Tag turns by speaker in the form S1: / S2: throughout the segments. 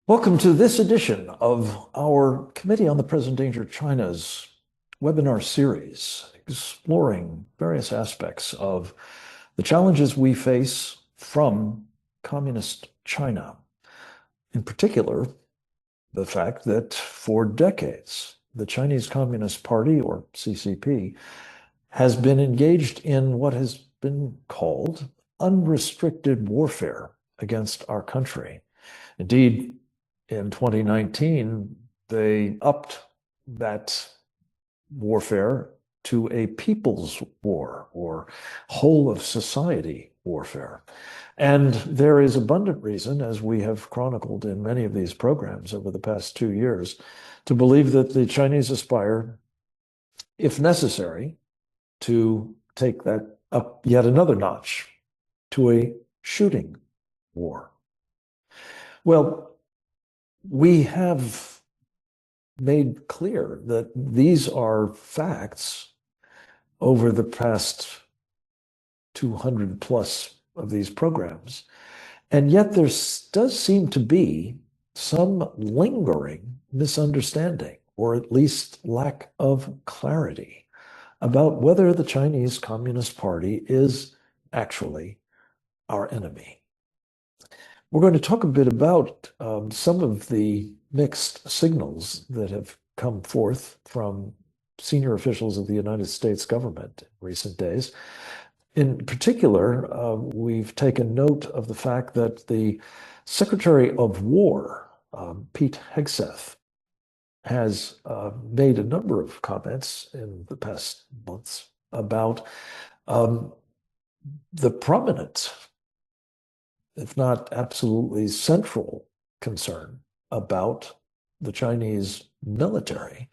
S1: Welcome to this edition of our Committee on the Present Danger China's webinar series, exploring various aspects of the challenges we face from communist China. In particular, the fact that for decades, the Chinese Communist Party, or CCP, has been engaged in what has been called unrestricted warfare against our country. Indeed, in 2019, they upped that warfare to a people's war or whole of society warfare. And there is abundant reason, as we have chronicled in many of these programs over the past 2 years, to believe that the Chinese aspire, if necessary, to take that up yet another notch to a shooting war. Well, we have made clear that these are facts over the past 200 plus of these programs. And yet there does seem to be some lingering misunderstanding, or at least lack of clarity, about whether the Chinese Communist Party is actually our enemy. We're going to talk a bit about some of the mixed signals that have come forth from senior officials of the United States government in recent days. In particular, we've taken note of the fact that the Secretary of War, Pete Hegseth, has made a number of comments in the past months about the prominent, if not absolutely central, concern about the Chinese military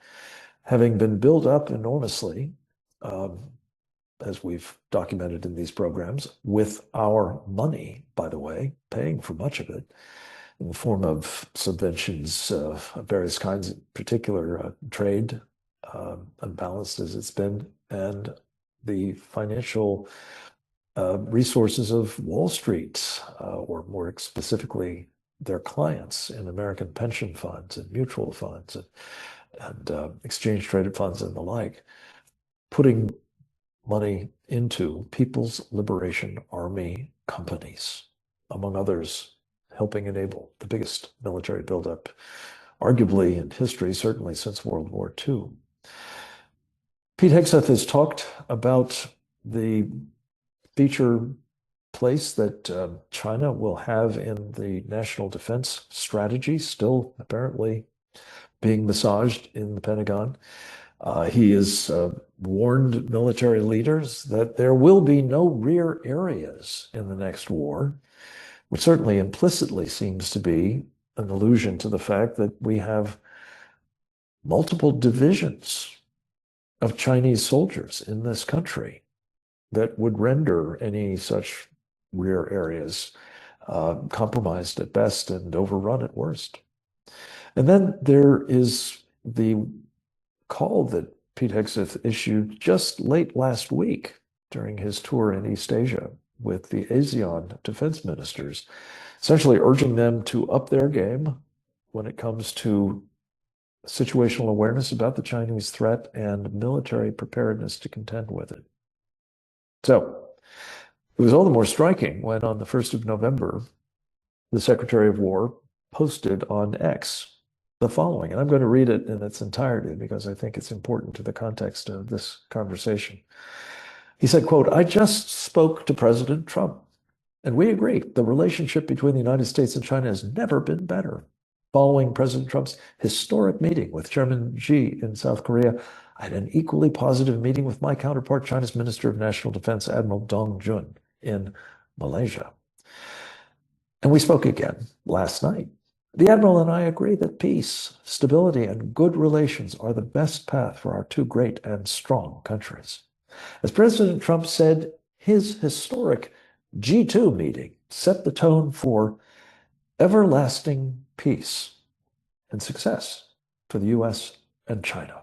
S1: having been built up enormously, as we've documented in these programs, with our money, by the way, paying for much of it in the form of subventions of various kinds, in particular trade, unbalanced as it's been, and the financial resources of Wall Street, or more specifically, their clients in American pension funds and mutual funds and exchange-traded funds and the like, putting money into People's Liberation Army companies, among others, helping enable the biggest military buildup, arguably in history, certainly since World War II. Pete Hegseth has talked about the feature place that China will have in the national defense strategy, still apparently being massaged in the Pentagon. He has warned military leaders that there will be no rear areas in the next war, which certainly implicitly seems to be an allusion to the fact that we have multiple divisions of Chinese soldiers in this country that would render any such rear areas compromised at best and overrun at worst. And then there is the call that Pete Hegseth issued just late last week during his tour in East Asia with the ASEAN defense ministers, essentially urging them to up their game when it comes to situational awareness about the Chinese threat and military preparedness to contend with it. So it was all the more striking when on the 1st of November, the Secretary of War posted on X the following, and I'm going to read it in its entirety because I think it's important to the context of this conversation. He said, quote, "I just spoke to President Trump, and we agree the relationship between the United States and China has never been better. Following President Trump's historic meeting with Chairman Xi in South Korea, I had an equally positive meeting with my counterpart, China's Minister of National Defense, Admiral Dong and I, in Malaysia. And we spoke again last night. The Admiral and I agree that peace, stability, and good relations are the best path for our two great and strong countries. As President Trump said, his historic G2 meeting set the tone for everlasting peace and success for the U.S. and China.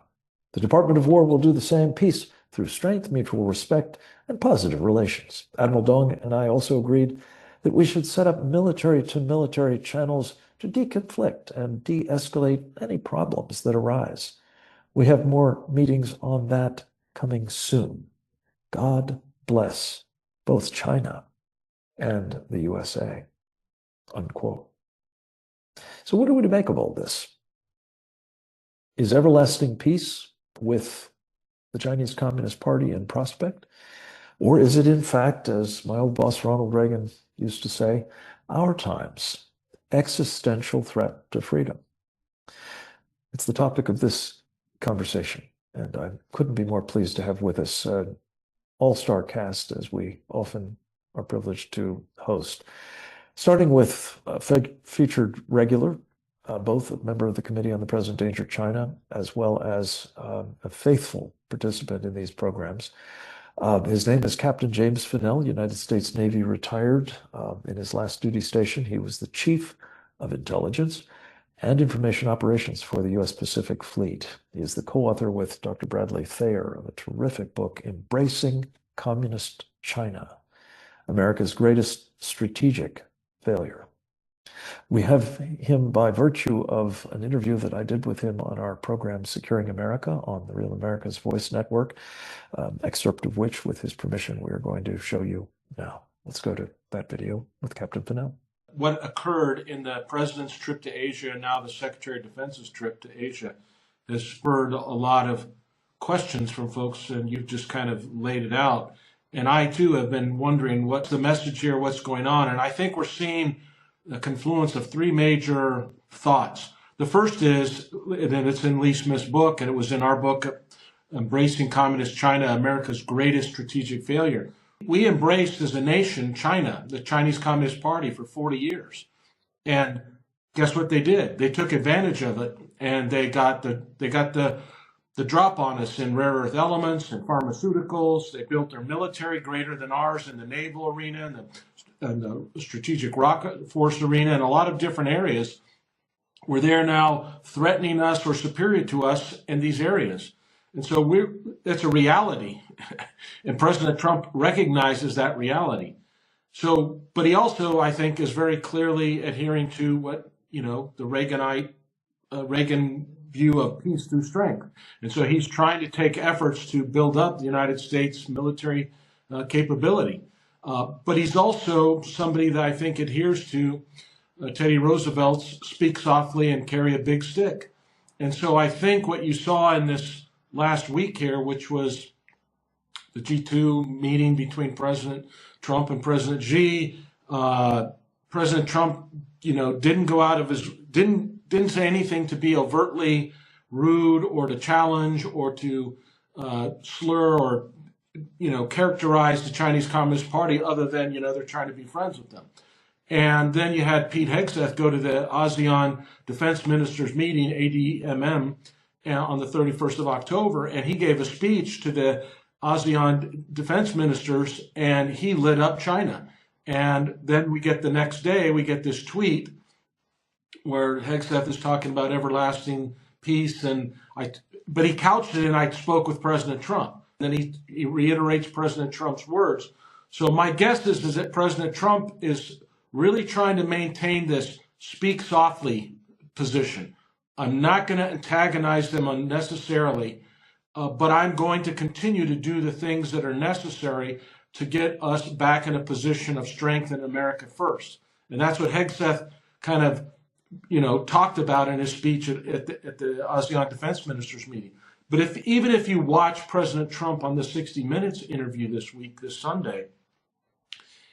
S1: The Department of War will do the same, peace through strength, mutual respect, and positive relations. Admiral Dong and I also agreed that we should set up military-to-military channels to deconflict and de-escalate any problems that arise. We have more meetings on that coming soon. God bless both China and the USA, unquote. So what are we to make of all this? Is everlasting peace with the Chinese Communist Party in prospect? Or is it, in fact, as my old boss Ronald Reagan used to say, our time's existential threat to freedom? It's the topic of this conversation, and I couldn't be more pleased to have with us an all-star cast, as we often are privileged to host. Starting with a featured regular, both a member of the Committee on the Present Danger of China, as well as a faithful participant in these programs. His name is Captain James Fennell, United States Navy retired. In his last duty station, he was the Chief of Intelligence and Information Operations for the U.S. Pacific Fleet. He is the co-author with Dr. Bradley Thayer of a terrific book, Embracing Communist China, America's Greatest Strategic Failure. We have him by virtue of an interview that I did with him on our program, Securing America, on the Real America's Voice Network, excerpt of which, with his permission, we are going to show you now. Let's go to that video with Captain Fennell.
S2: What occurred in the president's trip to Asia and now the Secretary of Defense's trip to Asia has spurred a lot of questions from folks, and you've just kind of laid it out. And I, too, have been wondering what's the message here, what's going on. And I think we're seeing a confluence of three major thoughts. The first is, and it's in Lee Smith's book, and it was in our book, Embracing Communist China, America's Greatest Strategic Failure. We embraced as a nation China, the Chinese Communist Party, for 40 years. And guess what they did? They took advantage of it, and they got the drop on us in rare earth elements and pharmaceuticals. They built their military greater than ours in the naval arena and the strategic rocket force arena and a lot of different areas where they're now threatening us or superior to us in these areas. And so that's a reality. And President Trump recognizes that reality. So, but he also, I think, is very clearly adhering to what, the Reagan view of peace through strength. And so he's trying to take efforts to build up the United States military capability. But he's also somebody that I think adheres to Teddy Roosevelt's speak softly and carry a big stick. And so I think what you saw in this last week here, which was the G2 meeting between President Trump and President Xi, President Trump, didn't go out of his, didn't say anything to be overtly rude or to challenge or to slur or characterize the Chinese Communist Party other than, they're trying to be friends with them. And then you had Pete Hegseth go to the ASEAN Defense Ministers meeting, ADMM, on the 31st of October, and he gave a speech to the ASEAN Defense Ministers, and he lit up China. And then we get the next day, we get this tweet where Hegseth is talking about everlasting peace, but he couched it, and I spoke with President Trump. Then he reiterates President Trump's words. So my guess is that President Trump is really trying to maintain this speak softly position. I'm not going to antagonize them unnecessarily, but I'm going to continue to do the things that are necessary to get us back in a position of strength in America first. And that's what Hegseth kind of, talked about in his speech at the ASEAN Defense Ministers meeting. But even if you watch President Trump on the 60 Minutes interview this Sunday,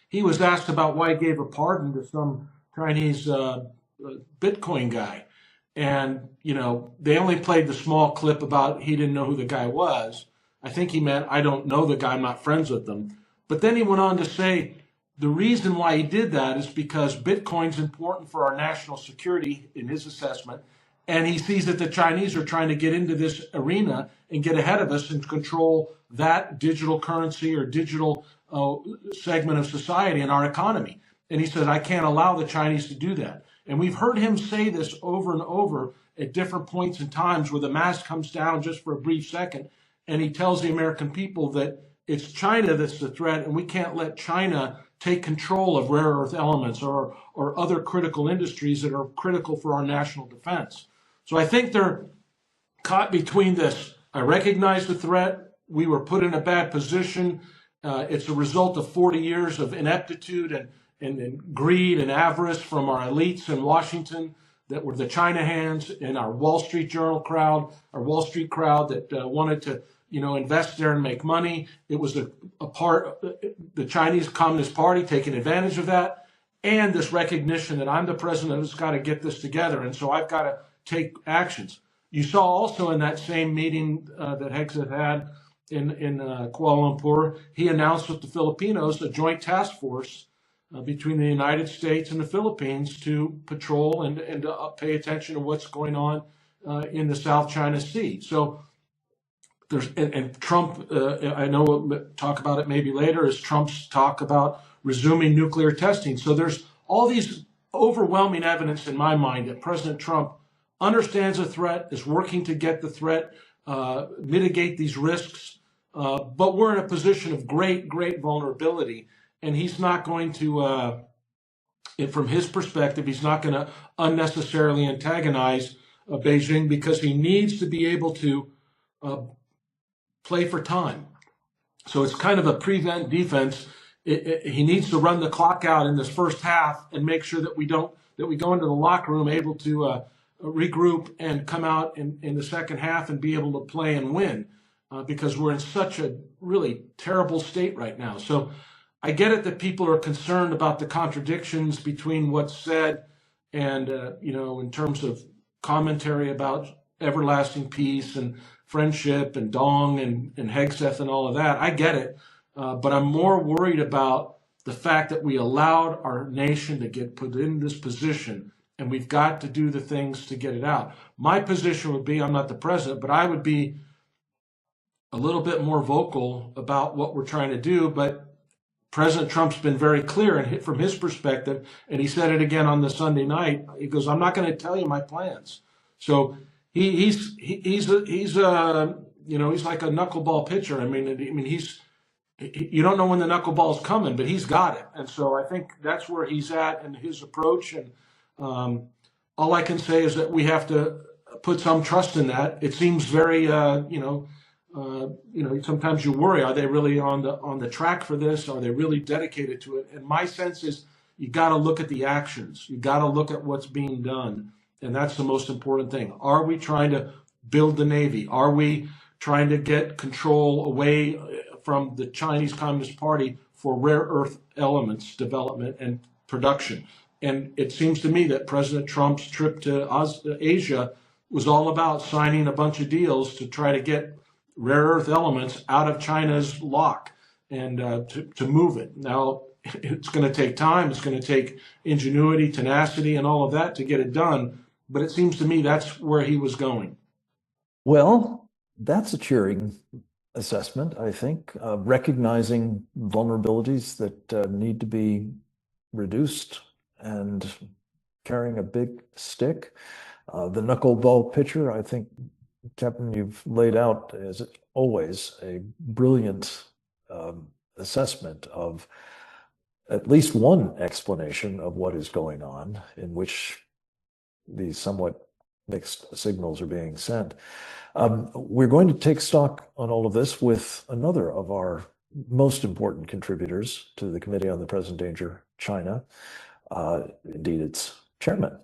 S2: he was asked about why he gave a pardon to some Chinese Bitcoin guy. And, they only played the small clip about he didn't know who the guy was. I think he meant, I don't know the guy, I'm not friends with them. But then he went on to say the reason why he did that is because Bitcoin's important for our national security in his assessment. And he sees that the Chinese are trying to get into this arena and get ahead of us and control that digital currency or digital segment of society and our economy. And he said, I can't allow the Chinese to do that. And we've heard him say this over and over at different points in times where the mask comes down just for a brief second. And he tells the American people that it's China that's the threat, and we can't let China take control of rare earth elements or other critical industries that are critical for our national defense. So I think they're caught between this. I recognize the threat. We were put in a bad position. It's a result of 40 years of ineptitude and greed and avarice from our elites in Washington that were the China hands and our Wall Street crowd that wanted to, invest there and make money. It was the Chinese Communist Party taking advantage of that, and this recognition that I'm the president who's got to get this together, and so I've got to take actions. You saw also in that same meeting that Hegseth had in Kuala Lumpur, he announced with the Filipinos a joint task force between the United States and the Philippines to patrol and pay attention to what's going on in the South China Sea. So and Trump, I know we'll talk about it maybe later, is Trump's talk about resuming nuclear testing. So there's all these overwhelming evidence in my mind that President Trump understands the threat, is working to get the threat, mitigate these risks. But we're in a position of great, great vulnerability. And he's not going to, from his perspective, he's not going to unnecessarily antagonize Beijing because he needs to be able to play for time. So it's kind of a prevent defense. He needs to run the clock out in this first half and make sure that we go into the locker room able to regroup and come out in the second half and be able to play and win because we're in such a really terrible state right now. So I get it that people are concerned about the contradictions between what's said and, in terms of commentary about everlasting peace and friendship and Dong and Hegseth and all of that. I get it. But I'm more worried about the fact that we allowed our nation to get put in this position, and we've got to do the things to get it out. My position would be, I'm not the president, but I would be a little bit more vocal about what we're trying to do. But President Trump's been very clear and from his perspective, and he said it again on the Sunday night. He goes, "I'm not going to tell you my plans." So he's like a knuckleball pitcher. I mean, you don't know when the knuckleball's coming, but he's got it. And so I think that's where he's at in his approach. And all I can say is that we have to put some trust in that. It seems very, sometimes you worry, are they really on the track for this? Are they really dedicated to it? And my sense is you got to look at the actions. You got to look at what's being done. And that's the most important thing. Are we trying to build the Navy? Are we trying to get control away from the Chinese Communist Party for rare earth elements development and production? And it seems to me that President Trump's trip to Asia was all about signing a bunch of deals to try to get rare earth elements out of China's lock and to move it. Now, it's going to take time. It's going to take ingenuity, tenacity, and all of that to get it done. But it seems to me that's where he was going.
S1: Well, that's a cheering assessment, I think, recognizing vulnerabilities that need to be reduced and carrying a big stick. The knuckleball pitcher, I think, Captain, you've laid out, as always, a brilliant assessment of at least one explanation of what is going on, in which these somewhat mixed signals are being sent. We're going to take stock on all of this with another of our most important contributors to the Committee on the Present Danger, China, indeed its chairman,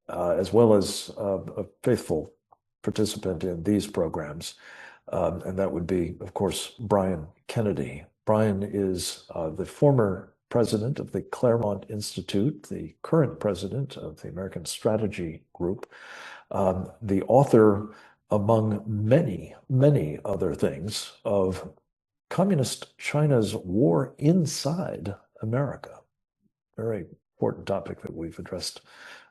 S1: as well as a faithful participant in these programs. And that would be, of course, Brian Kennedy. Brian is the former president of the Claremont Institute, the current president of the American Strategy Group, the author, among many, many other things, of Communist China's war inside America. Very important topic that we've addressed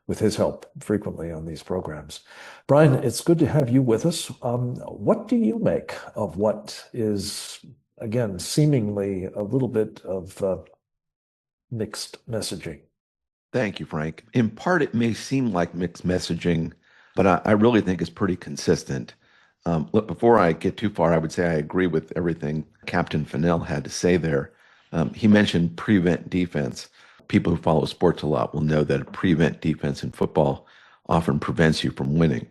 S1: with his help frequently on these programs. Brian, it's good to have you with us. What do you make of what is, again, seemingly a little bit of mixed messaging?
S3: Thank you, Frank. In part, it may seem like mixed messaging, but I really think it's pretty consistent. Look, before I get too far, I would say I agree with everything Captain Fennell had to say there. He mentioned prevent defense. People who follow sports a lot will know that a prevent defense in football often prevents you from winning.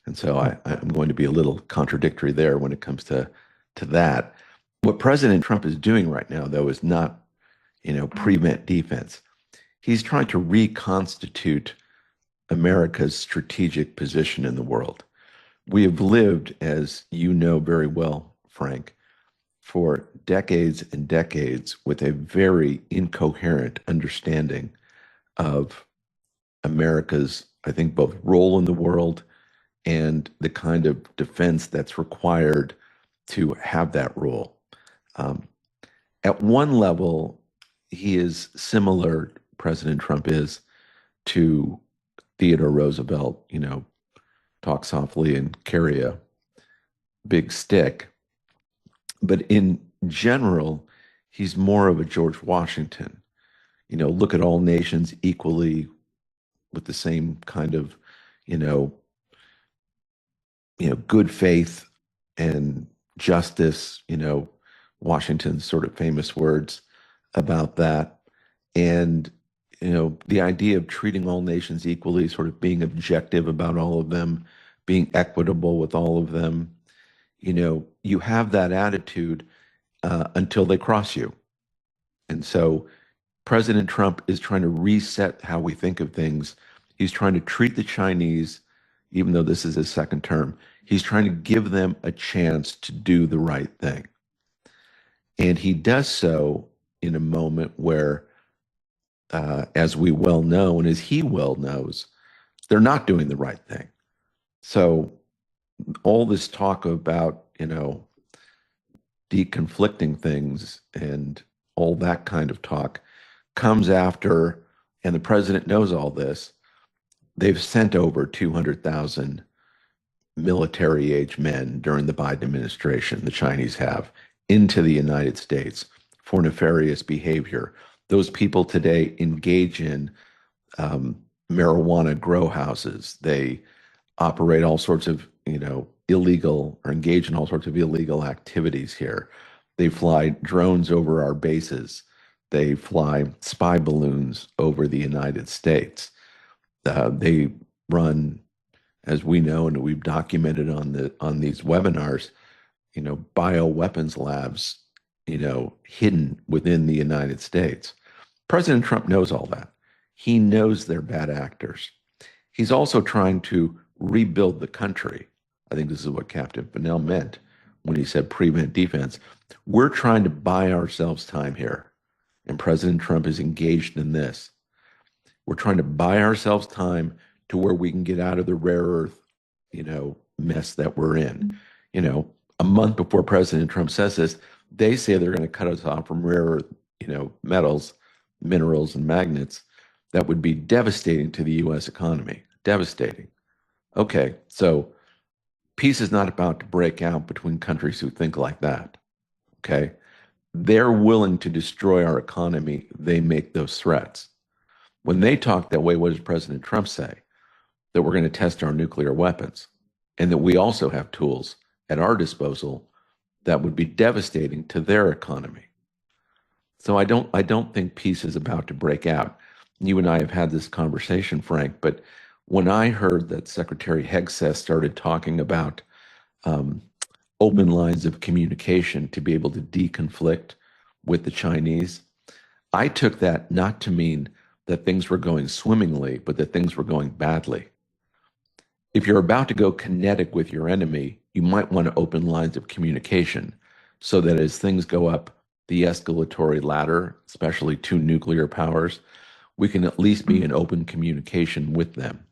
S3: And so I'm going to be a little contradictory there when it comes to that. What President Trump is doing right now, though, is not, prevent defense. He's trying to reconstitute America's strategic position in the world. We have lived, as you know very well, Frank, for decades and decades with a very incoherent understanding of America's, I think, both role in the world and the kind of defense that's required to have that role. At one level, he is similar, President Trump is, to Theodore Roosevelt, talk softly and carry a big stick. But in general, he's more of a George Washington. Look at all nations equally with the same kind of, good faith and justice, Washington's sort of famous words about that. And, the idea of treating all nations equally, sort of being objective about all of them, being equitable with all of them, you have that attitude until they cross you. And so President Trump is trying to reset how we think of things. He's trying to treat the Chinese, even though this is his second term, he's trying to give them a chance to do the right thing. And he does so in a moment where, as we well know, and as he well knows, they're not doing the right thing. So all this talk about, deconflicting things and all that kind of talk comes after, and the president knows all this, they've sent over 200,000 military-age men during the Biden administration, the Chinese have, into the United States for nefarious behavior. Those people today engage in marijuana grow houses. They operate all sorts of, illegal or engage in all sorts of illegal activities here. They fly drones over our bases. They fly spy balloons over the United States. They run, as we know, and we've documented on these webinars, bioweapons labs, hidden within the United States. President Trump knows all that. He knows they're bad actors. He's also trying to rebuild the country. I think this is what Captain Fennell meant when he said prevent defense. We're trying to buy ourselves time here, and President Trump is engaged in this. We're trying to buy ourselves time to where we can get out of the rare earth, mess that we're in. A month before President Trump says this, they say they're going to cut us off from rare earth, metals, minerals, and magnets that would be devastating to the U.S. economy. Devastating. Okay, so peace is not about to break out between countries who think like that. Okay, they're willing to destroy our economy. They make those threats. When they talk that way, what does President Trump say? That we're going to test our nuclear weapons and that we also have tools at our disposal that would be devastating to their economy. So I don't think peace is about to break out. You and I have had this conversation, Frank, but when I heard that Secretary Hegseth started talking about open lines of communication to be able to deconflict with the Chinese, I took that not to mean that things were going swimmingly, but that things were going badly. If you're about to go kinetic with your enemy, you might want to open lines of communication so that as things go up the escalatory ladder, especially to nuclear powers, we can at least be in open communication with them.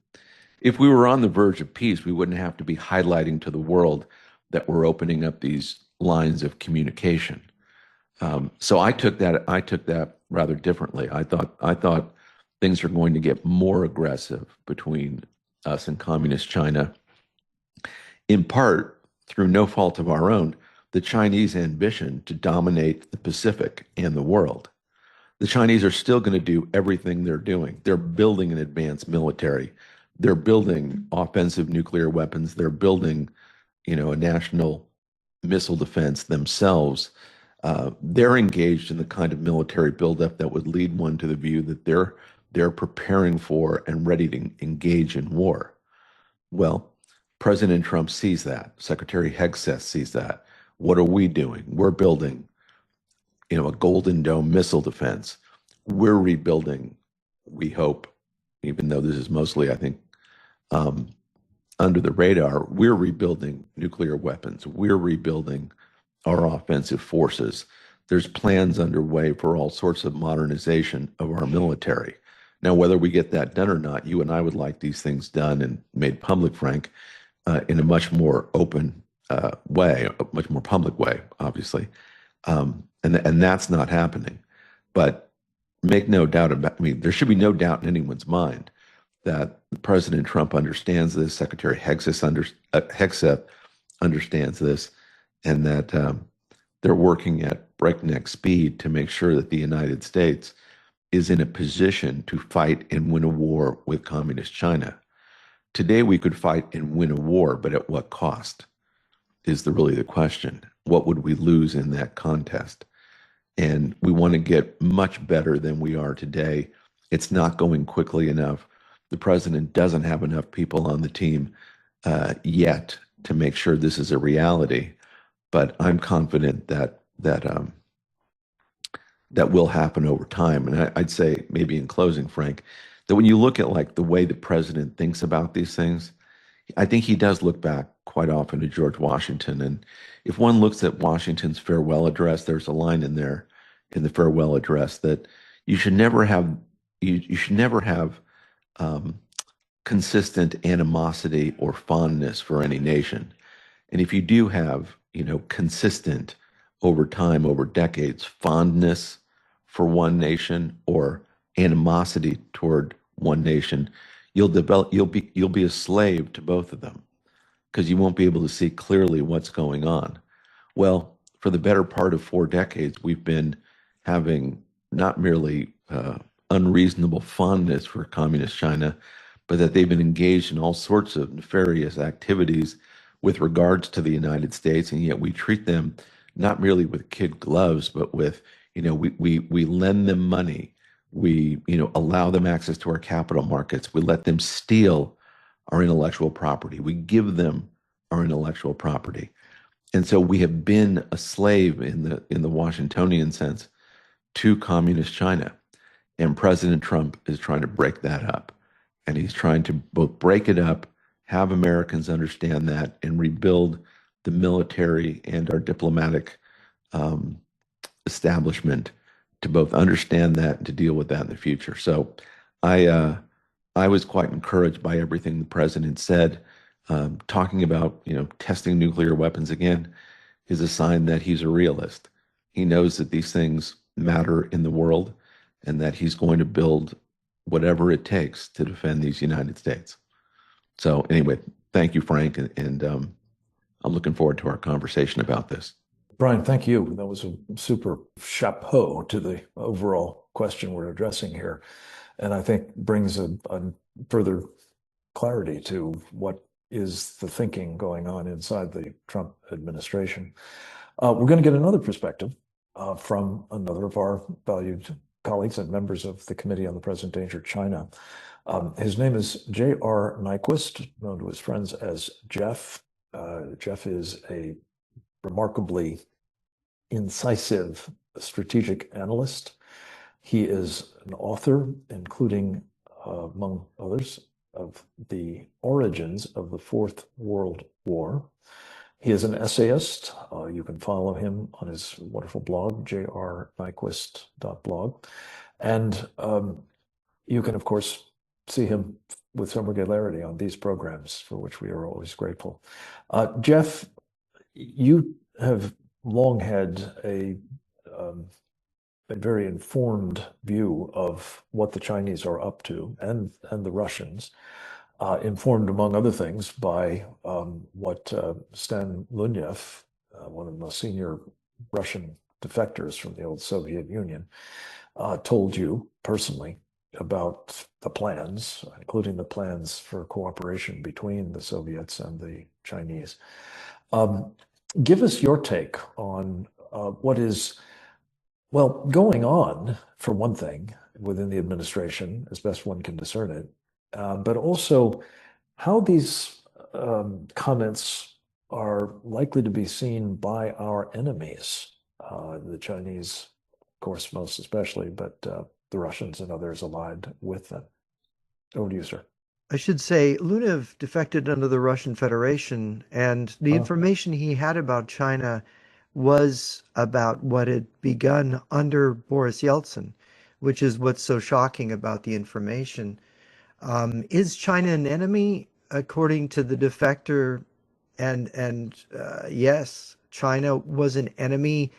S3: If we were on the verge of peace, we wouldn't have to be highlighting to the world that we're opening up these lines of communication. So I took that rather differently. I thought things are going to get more aggressive between us and communist China, in part through no fault of our own, the Chinese ambition to dominate the Pacific and the world. The Chinese are still going to do everything they're doing. They're building an advanced military. They're building offensive nuclear weapons. They're building, a national missile defense themselves. they're engaged in the kind of military buildup that would lead one to the view that they're preparing for and ready to engage in war. Well, President Trump sees that. Secretary Hegseth sees that. What are we doing? We're building, a Golden Dome missile defense. We're rebuilding, we hope, even though this is mostly, I think, under the radar, we're rebuilding nuclear weapons. We're rebuilding our offensive forces. There's plans underway for all sorts of modernization of our military. Now, whether we get that done or not, you and I would like these things done and made public, Frank, in a much more open way, a much more public way, obviously. And that's not happening. But make no doubt about, there should be no doubt in anyone's mind that President Trump understands this, Secretary Hegseth understands this, and that they're working at breakneck speed to make sure that the United States is in a position to fight and win a war with Communist China. Today, we could fight and win a war, but at what cost is really the question. What would we lose in that contest? And we want to get much better than we are today. It's not going quickly enough. The president doesn't have enough people on the team yet to make sure this is a reality. But I'm confident that will happen over time. And I'd say, maybe in closing, Frank, that when you look at like the way the president thinks about these things, I think he does look back quite often to George Washington. And if one looks at Washington's farewell address, there's a line in there in the farewell address that you should never have consistent animosity or fondness for any nation. And if you do have, consistent over time, over decades, fondness for one nation or animosity toward one nation, you'll be a slave to both of them because you won't be able to see clearly what's going on. Well, for the better part of 4 decades, we've been having not merely unreasonable fondness for Communist China, but that they've been engaged in all sorts of nefarious activities with regards to the United States, and yet we treat them not merely with kid gloves, but with, we lend them money. We, allow them access to our capital markets. We let them steal our intellectual property. We give them our intellectual property. And so we have been a slave in the Washingtonian sense to Communist China. And President Trump is trying to break that up. And he's trying to both break it up, have Americans understand that, and rebuild the military and our diplomatic establishment to both understand that and to deal with that in the future. So I was quite encouraged by everything the president said. Talking about, testing nuclear weapons again is a sign that he's a realist. He knows that these things matter in the world and that he's going to build whatever it takes to defend these United States. So anyway, thank you, Frank, and I'm looking forward to our conversation about this.
S1: Brian, thank you. That was a super chapeau to the overall question we're addressing here, and I think brings a further clarity to what is the thinking going on inside the Trump administration. We're going to get another perspective from another of our valued colleagues and members of the Committee on the Present Danger China. His name is J.R. Nyquist, known to his friends as Jeff. Jeff is a remarkably incisive strategic analyst. He is an author, including, among others, of the origins of the Fourth World War. He is an essayist. You can follow him on his wonderful blog, jrnyquist.blog. And you can, of course, see him with some regularity on these programs, for which we are always grateful. Jeff, you have long had a very informed view of what the Chinese are up to, and the Russians, informed, among other things, by what Stan Lunev, one of the most senior Russian defectors from the old Soviet Union, told you personally about the plans, including the plans for cooperation between the Soviets and the Chinese. Give us your take on what is, well, going on, for one thing, within the administration, as best one can discern it, but also how these comments are likely to be seen by our enemies, the Chinese, of course, most especially, but the Russians and others allied with them. Over to you, sir.
S4: I should say, Lunev defected under the Russian Federation, and the information he had about China was about what had begun under Boris Yeltsin, which is what's so shocking about the information. Is China an enemy? According to the defector, and yes, China was an enemy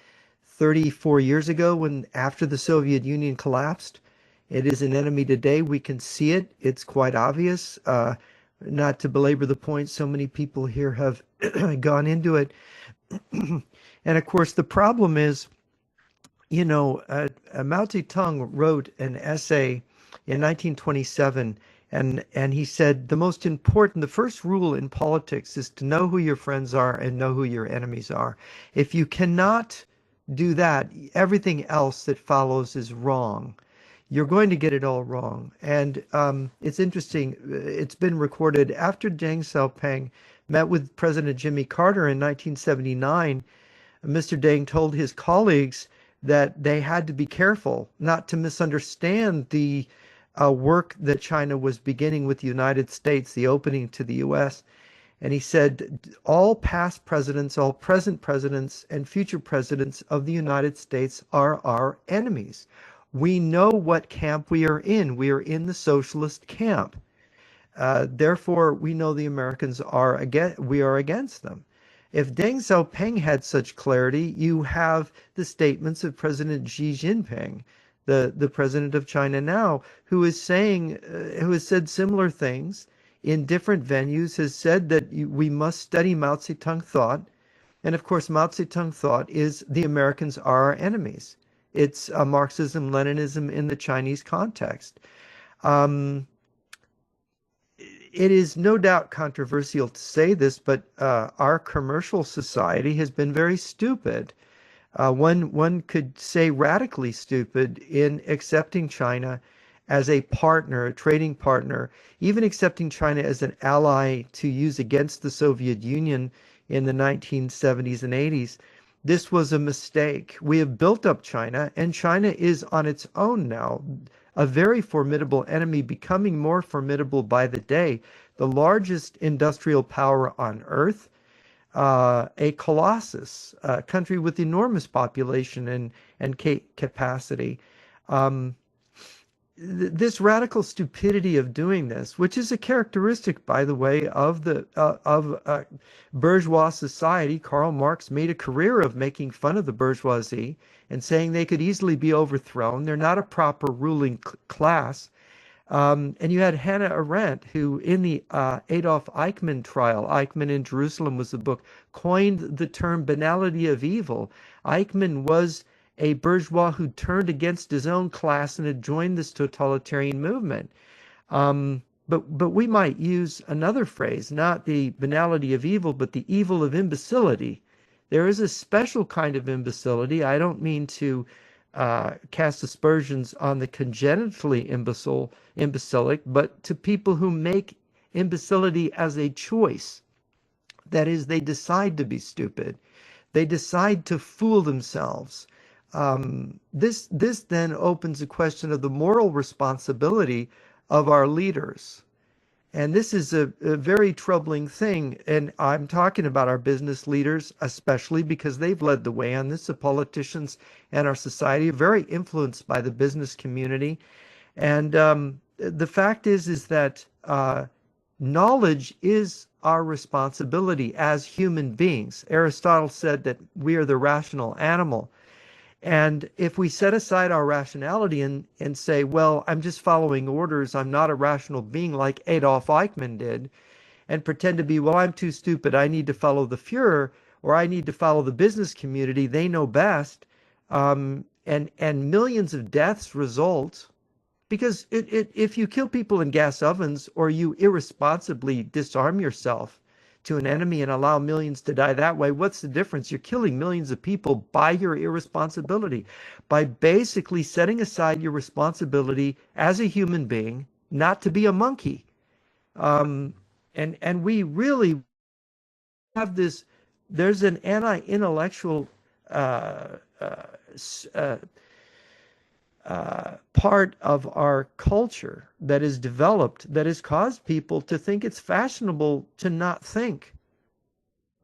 S4: 34 years ago when after the Soviet Union collapsed. It is an enemy today. We can see it. It's quite obvious. Not to belabor the point, so many people here have gone into it. And of course, the problem is, you know, Mao Zedong wrote an essay in 1927, and he said the first rule in politics is to know who your friends are and know who your enemies are. If you cannot do that, everything else that follows is wrong. You're going to get it all wrong. And it's interesting, it's been recorded after Deng Xiaoping met with President Jimmy Carter in 1979, Mr. Deng told his colleagues that they had to be careful not to misunderstand the work that China was beginning with the United States, the opening to the U.S. And he said, all past presidents, all present presidents, and future presidents of the United States are our enemies. We know what camp we are in. We are in the socialist camp. Therefore, we know the Americans are we are against them. If Deng Xiaoping had such clarity, you have the statements of President Xi Jinping, the president of China now, who is saying, who has said similar things in different venues, has said that we must study Mao Zedong thought. And of course, Mao Zedong thought is the Americans are our enemies. It's Marxism-Leninism in the Chinese context. It is no doubt controversial to say this, but our commercial society has been very stupid. One could say radically stupid in accepting China as a partner, a trading partner, even accepting China as an ally to use against the Soviet Union in the 1970s and 80s. This was a mistake. We have built up China, and China is on its own now, a very formidable enemy, becoming more formidable by the day, the largest industrial power on earth, a colossus, a country with enormous population and capacity. This radical stupidity of doing this, which is a characteristic, by the way, of bourgeois society. Karl Marx made a career of making fun of the bourgeoisie and saying they could easily be overthrown. They're not a proper ruling class. And you had Hannah Arendt, who in the Adolf Eichmann trial, Eichmann in Jerusalem was the book, coined the term banality of evil. Eichmann was a bourgeois who turned against his own class and had joined this totalitarian movement. But we might use another phrase, not the banality of evil, but the evil of imbecility. There is a special kind of imbecility. I don't mean to cast aspersions on the congenitally imbecilic, but to people who make imbecility as a choice. That is, they decide to be stupid. They decide to fool themselves. This then opens a question of the moral responsibility of our leaders. And this is a very troubling thing. And I'm talking about our business leaders, especially because they've led the way on this. The politicians and our society are very influenced by the business community. And the fact is that knowledge is our responsibility as human beings. Aristotle said that we are the rational animal. And if we set aside our rationality and say, well, I'm just following orders, I'm not a rational being like Adolf Eichmann did, and pretend to be, well, I'm too stupid, I need to follow the Fuhrer, or I need to follow the business community, they know best, and millions of deaths result, because if you kill people in gas ovens or you irresponsibly disarm yourself to an enemy and allow millions to die that way, what's the difference? You're killing millions of people by your irresponsibility, by basically setting aside your responsibility as a human being, not to be a monkey. And we really have this, there's an anti-intellectual part of our culture that is developed that has caused people to think it's fashionable to not think,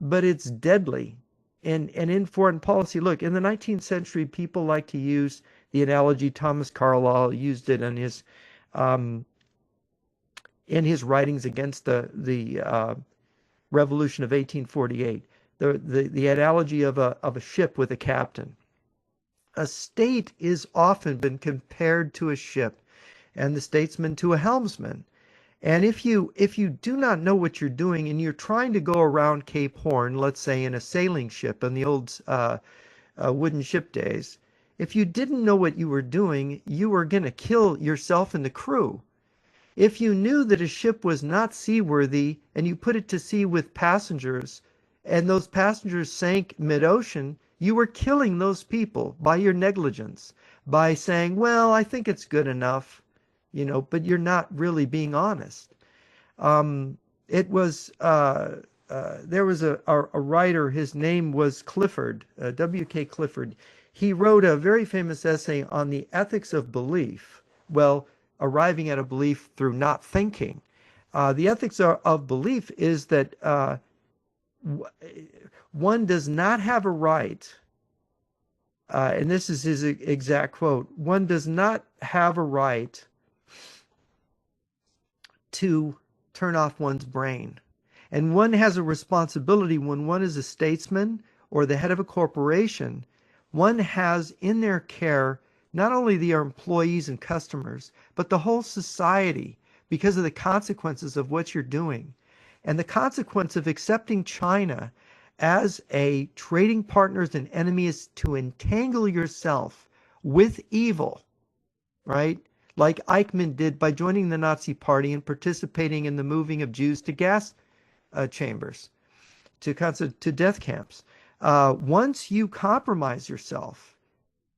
S4: but it's deadly. And in foreign policy, look, in the 19th century, people like to use the analogy. Thomas Carlyle used it in his writings against the Revolution of 1848. The analogy of a ship with a captain. A state is often been compared to a ship, and the statesman to a helmsman. And if you do not know what you're doing and you're trying to go around Cape Horn, let's say in a sailing ship in the old wooden ship days, if you didn't know what you were doing, you were going to kill yourself and the crew. If you knew that a ship was not seaworthy and you put it to sea with passengers, and those passengers sank mid-ocean, you were killing those people by your negligence, by saying, well, I think it's good enough, but you're not really being honest. There was a writer, his name was Clifford, W.K. Clifford. He wrote a very famous essay on the ethics of belief. Well, arriving at a belief through not thinking. The ethics of belief is that one does not have a right, and this is his exact quote, one does not have a right to turn off one's brain. And one has a responsibility when one is a statesman or the head of a corporation. One has in their care not only their employees and customers, but the whole society because of the consequences of what you're doing. And the consequence of accepting China as a trading partner and enemy is to entangle yourself with evil, right? Like Eichmann did by joining the Nazi Party and participating in the moving of Jews to gas chambers, to death camps. Once you compromise yourself,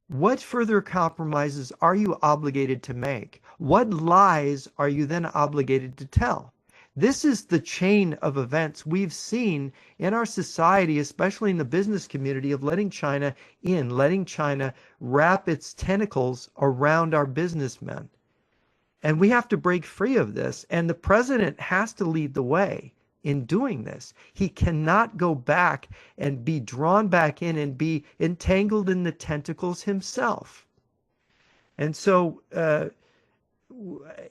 S4: what further compromises are you obligated to make? What lies are you then obligated to tell? This is the chain of events we've seen in our society, especially in the business community, of letting China in, letting China wrap its tentacles around our businessmen. And we have to break free of this. And the president has to lead the way in doing this. He cannot go back and be drawn back in and be entangled in the tentacles himself. And so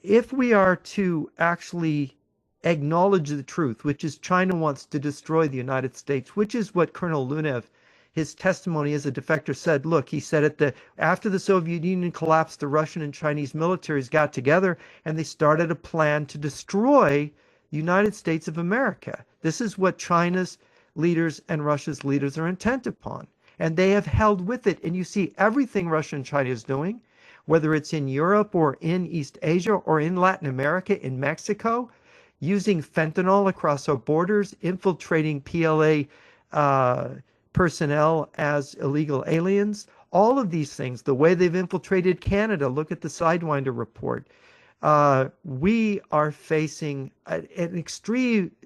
S4: if we are to actually acknowledge the truth, which is China wants to destroy the United States, which is what Colonel Lunev, his testimony as a defector, said. Look, he said after the Soviet Union collapsed, the Russian and Chinese militaries got together and they started a plan to destroy the United States of America. This is what China's leaders and Russia's leaders are intent upon. And they have held with it. And you see everything Russia and China is doing, whether it's in Europe or in East Asia or in Latin America, in Mexico, using fentanyl across our borders, infiltrating PLA personnel as illegal aliens. All of these things, the way they've infiltrated Canada, look at the Sidewinder report. We are facing an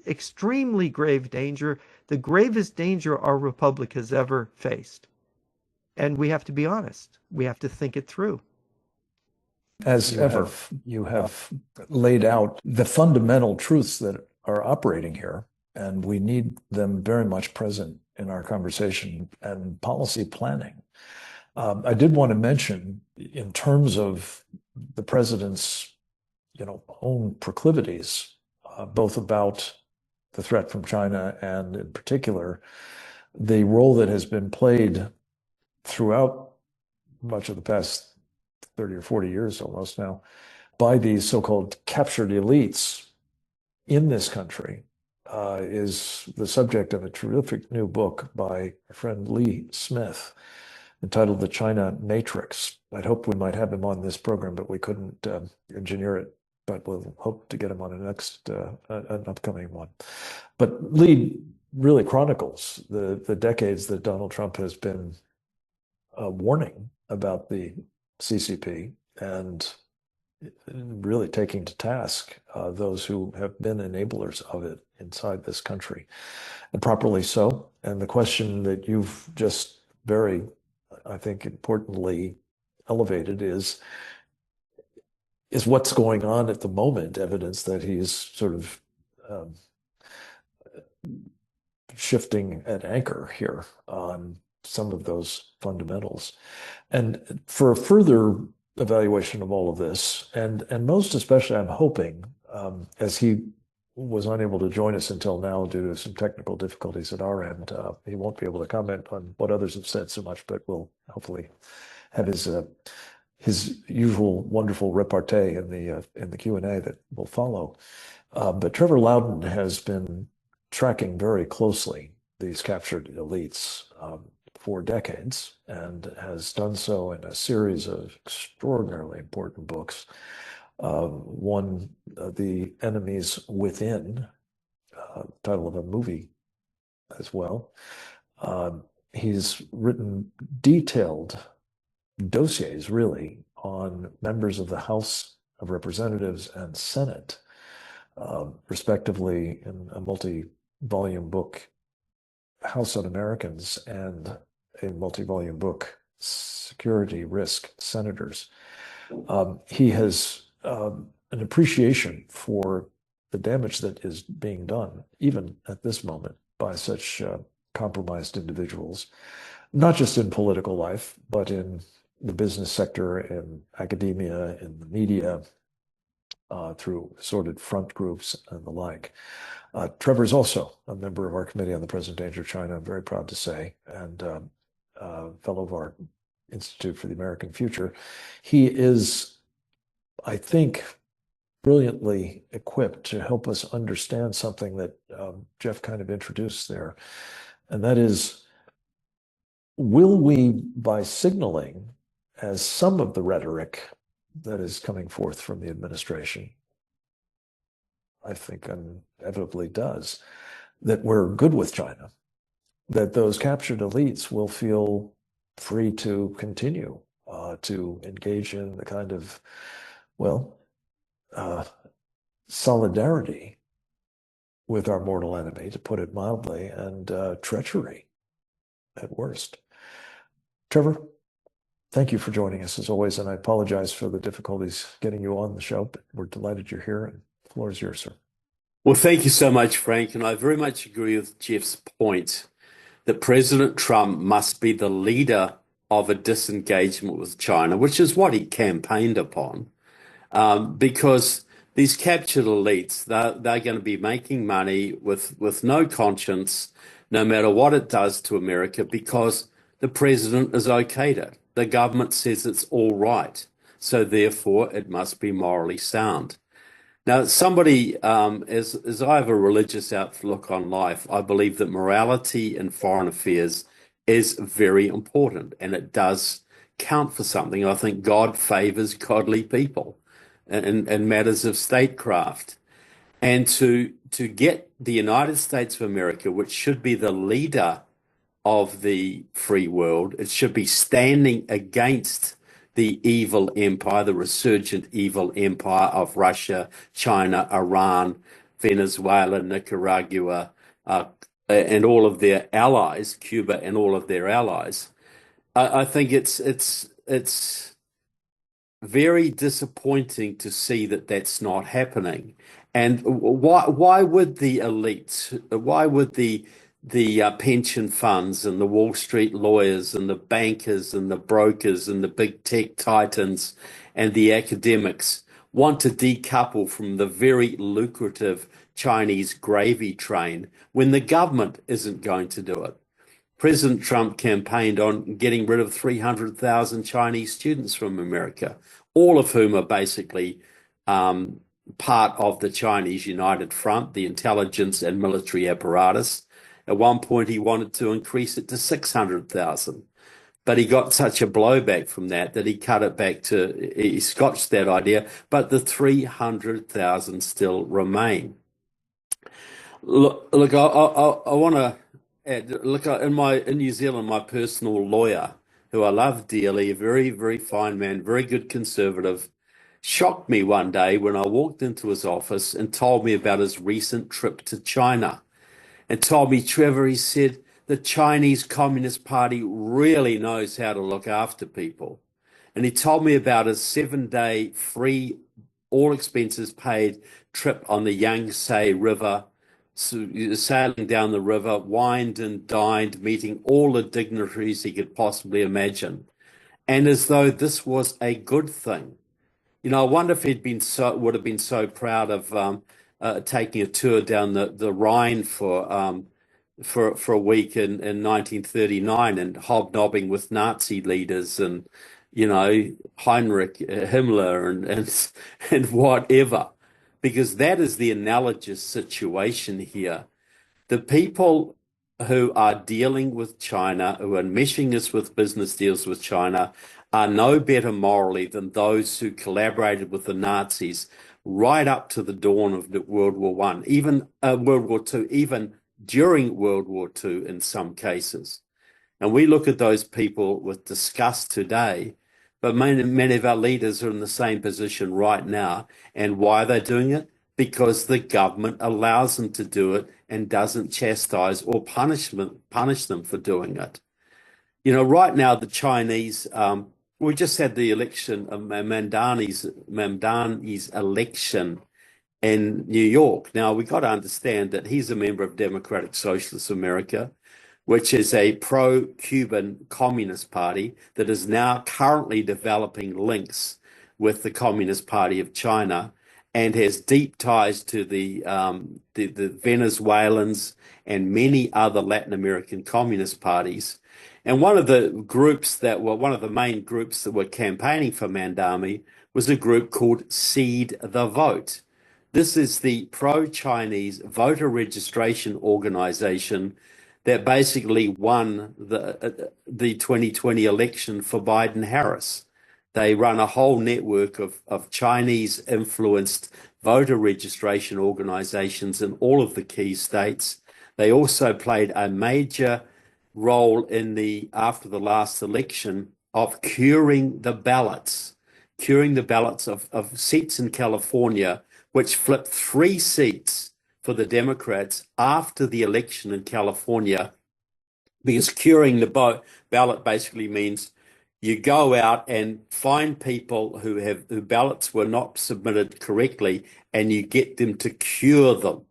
S4: extremely grave danger, the gravest danger our republic has ever faced. And we have to be honest. We have to think it through.
S1: As ever, you have laid out the fundamental truths that are operating here, and we need them very much present in our conversation and policy planning. I did want to mention, in terms of the president's own proclivities, both about the threat from China and in particular the role that has been played throughout much of the past 30 or 40 years almost now by these so-called captured elites in this country, is the subject of a terrific new book by our friend Lee Smith entitled The China Matrix. I'd hoped we might have him on this program, but we couldn't engineer it but we'll hope to get him on an upcoming one. But Lee really chronicles the decades that Donald Trump has been warning about the CCP and really taking to task those who have been enablers of it inside this country, and properly so. And the question that you've just very, I think, importantly elevated is what's going on at the moment evidence that he's sort of shifting an anchor here on some of those fundamentals. And for a further evaluation of all of this, and most especially, I'm hoping, as he was unable to join us until now due to some technical difficulties at our end, he won't be able to comment on what others have said so much, but we'll hopefully have his usual wonderful repartee in the Q&A that will follow. But Trevor Loudon has been tracking very closely these captured elites for decades, and has done so in a series of extraordinarily important books. One, The Enemies Within, title of a movie as well. He's written detailed dossiers, really, on members of the House of Representatives and Senate, respectively, in a multi-volume book, House Un-Americans, and a multi-volume book, Security Risk Senators. He has an appreciation for the damage that is being done, even at this moment, by such compromised individuals, not just in political life, but in the business sector, in academia, in the media, through assorted front groups and the like. Trevor is also a member of our Committee on the Present Danger of China, I'm very proud to say, and fellow of our Institute for the American Future. He is, I think, brilliantly equipped to help us understand something that Jeff kind of introduced there, and that is, will we, by signaling, as some of the rhetoric that is coming forth from the administration, I think inevitably does, that we're good with China, that those captured elites will feel free to continue to engage in the kind of, well, solidarity with our mortal enemy, to put it mildly, and treachery at worst. Trevor, thank you for joining us as always, and I apologize for the difficulties getting you on the show, but we're delighted you're here, and the floor is yours, sir.
S5: Well, thank you so much, Frank, and I very much agree with Jeff's point that President Trump must be the leader of a disengagement with China, which is what he campaigned upon, because these captured elites, they're going to be making money with no conscience, no matter what it does to America, because the president has okayed it. The government says it's all right, so therefore it must be morally sound. Now, somebody, as I have a religious outlook on life, I believe that morality in foreign affairs is very important, and it does count for something. I think God favors godly people in matters of statecraft. And to get the United States of America, which should be the leader of the free world, it should be standing against the evil empire, the resurgent evil empire of Russia, China, Iran, Venezuela, Nicaragua, and all of their allies, Cuba and all of their allies. I think it's very disappointing to see that that's not happening. And why would the elites, why would the pension funds and the Wall Street lawyers and the bankers and the brokers and the big tech titans and the academics want to decouple from the very lucrative Chinese gravy train when the government isn't going to do it? President Trump campaigned on getting rid of 300,000 Chinese students from America, all of whom are basically part of the Chinese United Front, the intelligence and military apparatus. At one point, he wanted to increase it to 600,000. But he got such a blowback from that he cut it back to, he scotched that idea, but the 300,000 still remain. Look, I want to add, look, in New Zealand, my personal lawyer, who I love dearly, a very, very fine man, very good conservative, shocked me one day when I walked into his office and told me about his recent trip to China. And told me, Trevor, he said, the Chinese Communist Party really knows how to look after people. And he told me about his 7-day free, all expenses paid trip on the Yangtze River, sailing down the river, wined and dined, meeting all the dignitaries he could possibly imagine. And as though this was a good thing. You know, I wonder if he'd would have been so proud of taking a tour down the Rhine for a week in 1939 and hobnobbing with Nazi leaders and, you know, Heinrich Himmler and whatever, because that is the analogous situation here. The people who are dealing with China, who are meshing us with business deals with China, are no better morally than those who collaborated with the Nazis right up to the dawn of World War I, even World War II, even during World War II in some cases. And we look at those people with disgust today, but many of our leaders are in the same position right now. And why are they doing it? Because the government allows them to do it and doesn't chastise or punish them for doing it. You know, right now, the Chinese, we just had the election of Mamdani's election in New York. Now, we got to understand that he's a member of Democratic Socialist America, which is a pro-Cuban communist party that is now currently developing links with the Communist Party of China and has deep ties to the Venezuelans and many other Latin American communist parties. And one of the main groups that were campaigning for Mamdani was a group called Seed the Vote. This is the pro-Chinese voter registration organization that basically won the 2020 election for Biden-Harris. They run a whole network of Chinese-influenced voter registration organizations in all of the key states. They also played a major role after the last election of curing the ballots of seats in California, which flipped 3 seats for the Democrats after the election in California, because curing the ballot basically means you go out and find people who ballots were not submitted correctly, and you get them to cure them.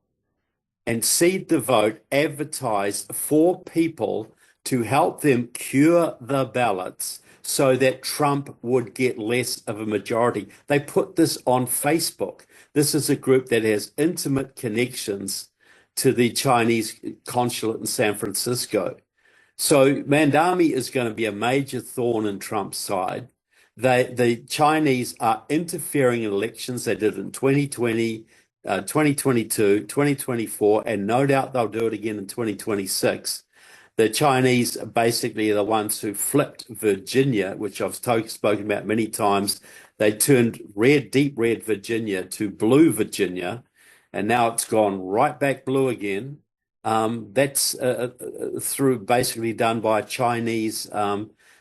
S5: And Seed the Vote advertised for people to help them cure the ballots so that Trump would get less of a majority. They put this on Facebook. This is a group that has intimate connections to the Chinese consulate in San Francisco. So Mamdani is going to be a major thorn in Trump's side. The Chinese are interfering in elections. They did it in 2020, 2022, 2024, and no doubt they'll do it again in 2026. The Chinese basically are the ones who flipped Virginia, which I've spoken about many times. They turned deep red Virginia to blue Virginia, and now it's gone right back blue again. That's through basically done by a Chinese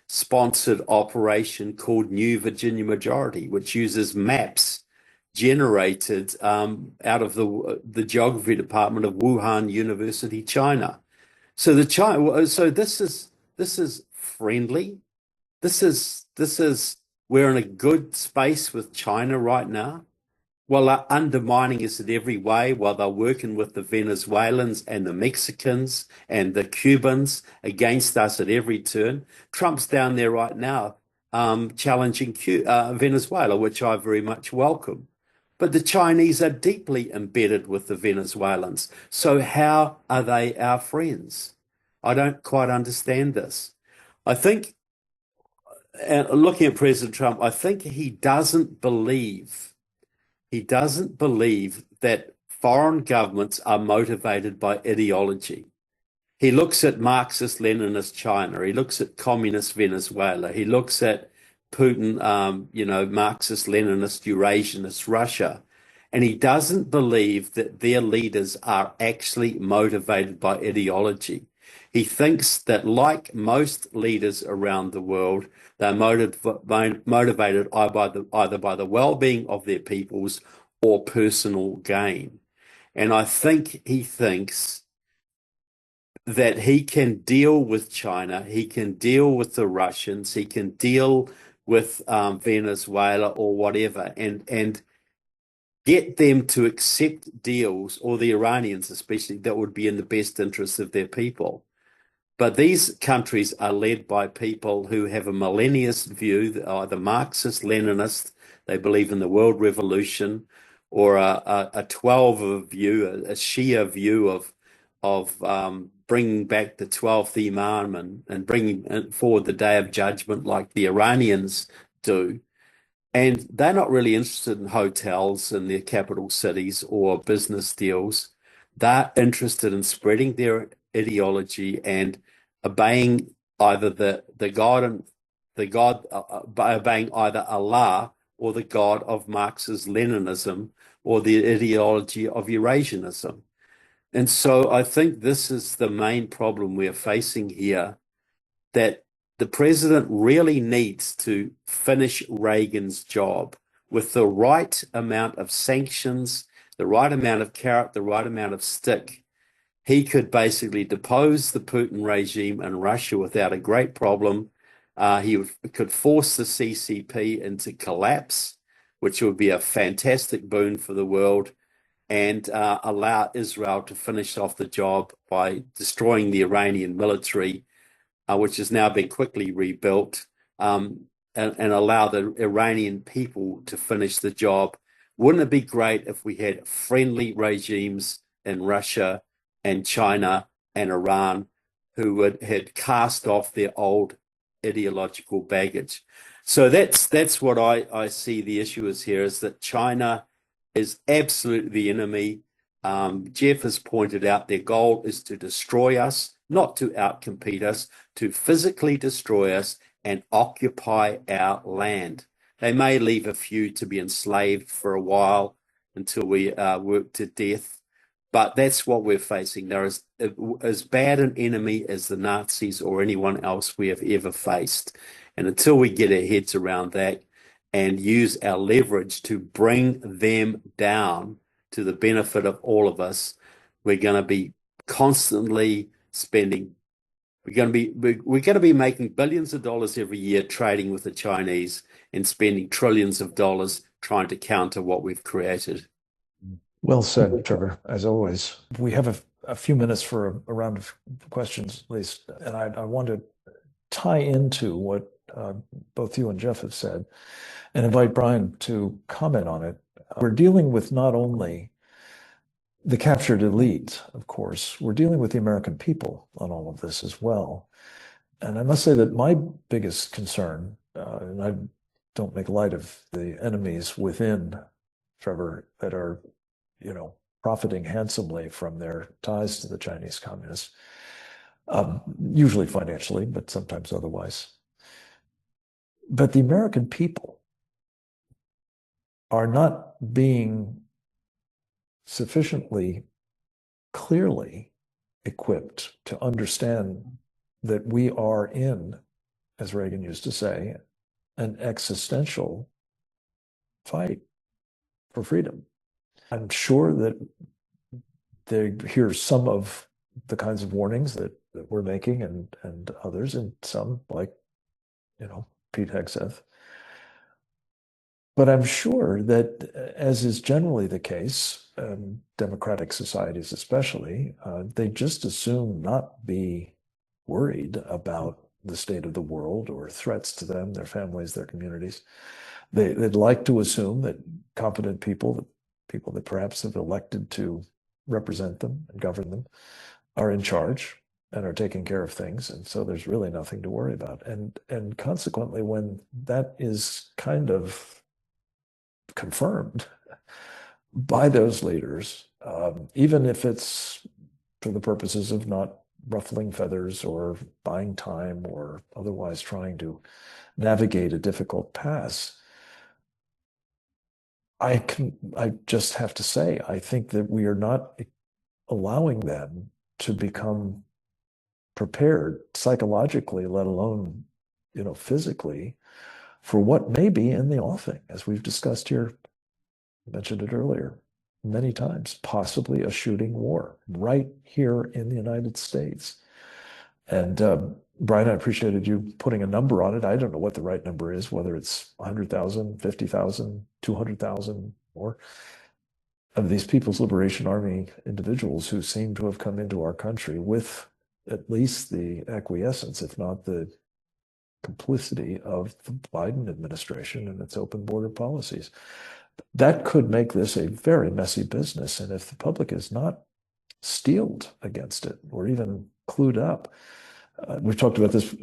S5: sponsored operation called New Virginia Majority, which uses maps generated out of the geography department of Wuhan University, China. So this is friendly. We're in a good space with China right now. Well, they're undermining us in every way while they're working with the Venezuelans and the Mexicans and the Cubans against us at every turn. Trump's down there right now challenging Venezuela, which I very much welcome. But the Chinese are deeply embedded with the Venezuelans. So how are they our friends? I don't quite understand this. I think, looking at President Trump, I think he doesn't believe that foreign governments are motivated by ideology. He looks at Marxist-Leninist China. He looks at communist Venezuela. He looks at Putin, Marxist-Leninist Eurasianist Russia. And he doesn't believe that their leaders are actually motivated by ideology. He thinks that, like most leaders around the world, they're motivated either by the well-being of their peoples or personal gain. And I think he thinks that he can deal with China, he can deal with the Russians, he can deal with Venezuela or whatever, and get them to accept deals, or the Iranians especially, that would be in the best interest of their people. But these countries are led by people who have a millennialist view, either Marxist-Leninist, they believe in the world revolution, or a 12 view, a Shia view of bringing back the 12th Imam and bringing forward the Day of Judgment like the Iranians do. And they're not really interested in hotels in their capital cities or business deals. They're interested in spreading their ideology and obeying either obeying either Allah or the God of Marxist-Leninism or the ideology of Eurasianism. And so I think this is the main problem we're facing here, that the president really needs to finish Reagan's job with the right amount of sanctions, the right amount of carrot, the right amount of stick. He could basically depose the Putin regime in Russia without a great problem. He could force the CCP into collapse, which would be a fantastic boon for the world, and allow Israel to finish off the job by destroying the Iranian military, which has now been quickly rebuilt, and allow the Iranian people to finish the job. Wouldn't it be great if we had friendly regimes in Russia and China and Iran who had cast off their old ideological baggage? So that's what I see the issue is here, is that China is absolutely the enemy. Jeff has pointed out their goal is to destroy us, not to outcompete us, to physically destroy us and occupy our land. They may leave a few to be enslaved for a while until we work to death, but that's what we're facing. They're as bad an enemy as the Nazis or anyone else we have ever faced. And until we get our heads around that and use our leverage to bring them down to the benefit of all of us, we're going to be constantly spending. We're going to be making billions of dollars every year trading with the Chinese and spending trillions of dollars trying to counter what we've created.
S1: Well said, Trevor, as always. We have a few minutes for a round of questions, at least, and I want to tie into what both you and Jeff have said and invite Brian to comment on it. We're dealing with not only the captured elite, of course, we're dealing with the American people on all of this as well. And I must say that my biggest concern, and I don't make light of the enemies within, Trevor, that are, profiting handsomely from their ties to the Chinese communists, usually financially, but sometimes otherwise. But the American people are not being sufficiently clearly equipped to understand that we are in, as Reagan used to say, an existential fight for freedom. I'm sure that they hear some of the kinds of warnings that we're making and others, and some, like, Pete Hegseth. But I'm sure that, as is generally the case, democratic societies especially, they just assume not be worried about the state of the world or threats to them, their families, their communities. They'd like to assume that competent people that perhaps have elected to represent them and govern them, are in charge and are taking care of things. And so there's really nothing to worry about. And consequently, when that is kind of confirmed by those leaders, even if it's for the purposes of not ruffling feathers or buying time or otherwise trying to navigate a difficult pass. I just have to say, I think that we are not allowing them to become prepared psychologically, let alone, physically, for what may be in the offing, as we've discussed here, mentioned it earlier many times, possibly a shooting war right here in the United States. And Brian, I appreciated you putting a number on it. I don't know what the right number is, whether it's 100,000, 50,000, 200,000, or of these People's Liberation Army individuals who seem to have come into our country with at least the acquiescence, if not the complicity of the Biden administration and its open border policies. That could make this a very messy business. And if the public is not steeled against it or even clued up, we've talked about this,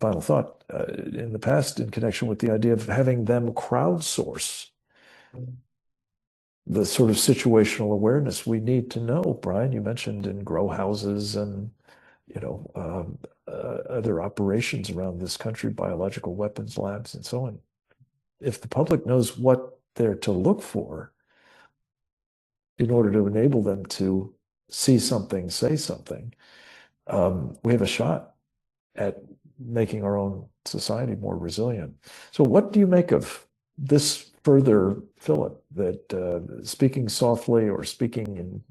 S1: final thought, in the past in connection with the idea of having them crowdsource the sort of situational awareness we need to know. Brian, you mentioned in grow houses and other operations around this country, biological weapons labs and so on. If the public knows what they're to look for in order to enable them to see something, say something, we have a shot at making our own society more resilient. So what do you make of this further, Philip, that speaking softly or speaking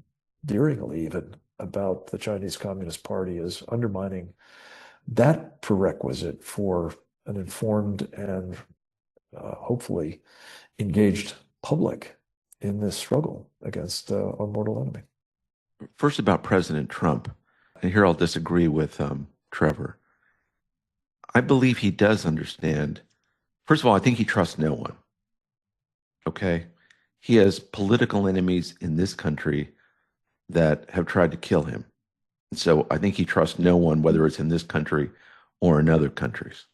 S1: endearingly even about the Chinese Communist Party is undermining that prerequisite for an informed and hopefully engaged public in this struggle against our mortal enemy?
S3: First, about President Trump, and here I'll disagree with Trevor. I believe he does understand. First of all, I think he trusts no one. Okay? He has political enemies in this country that have tried to kill him. So I think he trusts no one, whether it's in this country or in other countries.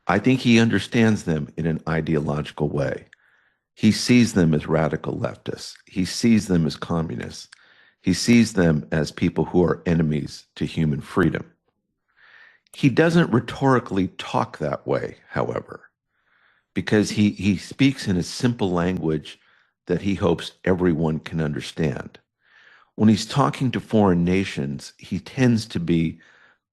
S3: I think he understands them in an ideological way. He sees them as radical leftists. He sees them as communists. He sees them as people who are enemies to human freedom. He doesn't rhetorically talk that way, however, because he speaks in a simple language that he hopes everyone can understand. When he's talking to foreign nations, he tends to be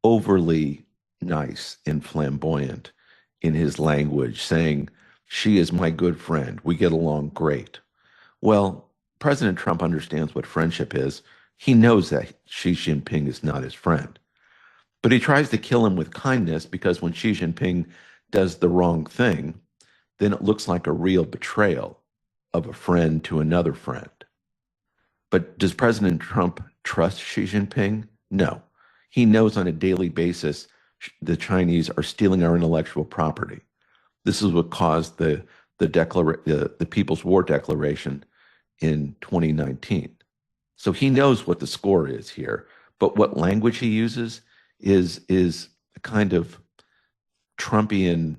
S3: overly nice and flamboyant in his language, saying, "She is my good friend. We get along great." Well, President Trump understands what friendship is. He knows that Xi Jinping is not his friend. But he tries to kill him with kindness because when Xi Jinping does the wrong thing, then it looks like a real betrayal of a friend to another friend. But does President Trump trust Xi Jinping? No. He knows on a daily basis the Chinese are stealing our intellectual property. This is what caused the People's War Declaration in 2019. So he knows what the score is here, but what language he uses is a kind of Trumpian,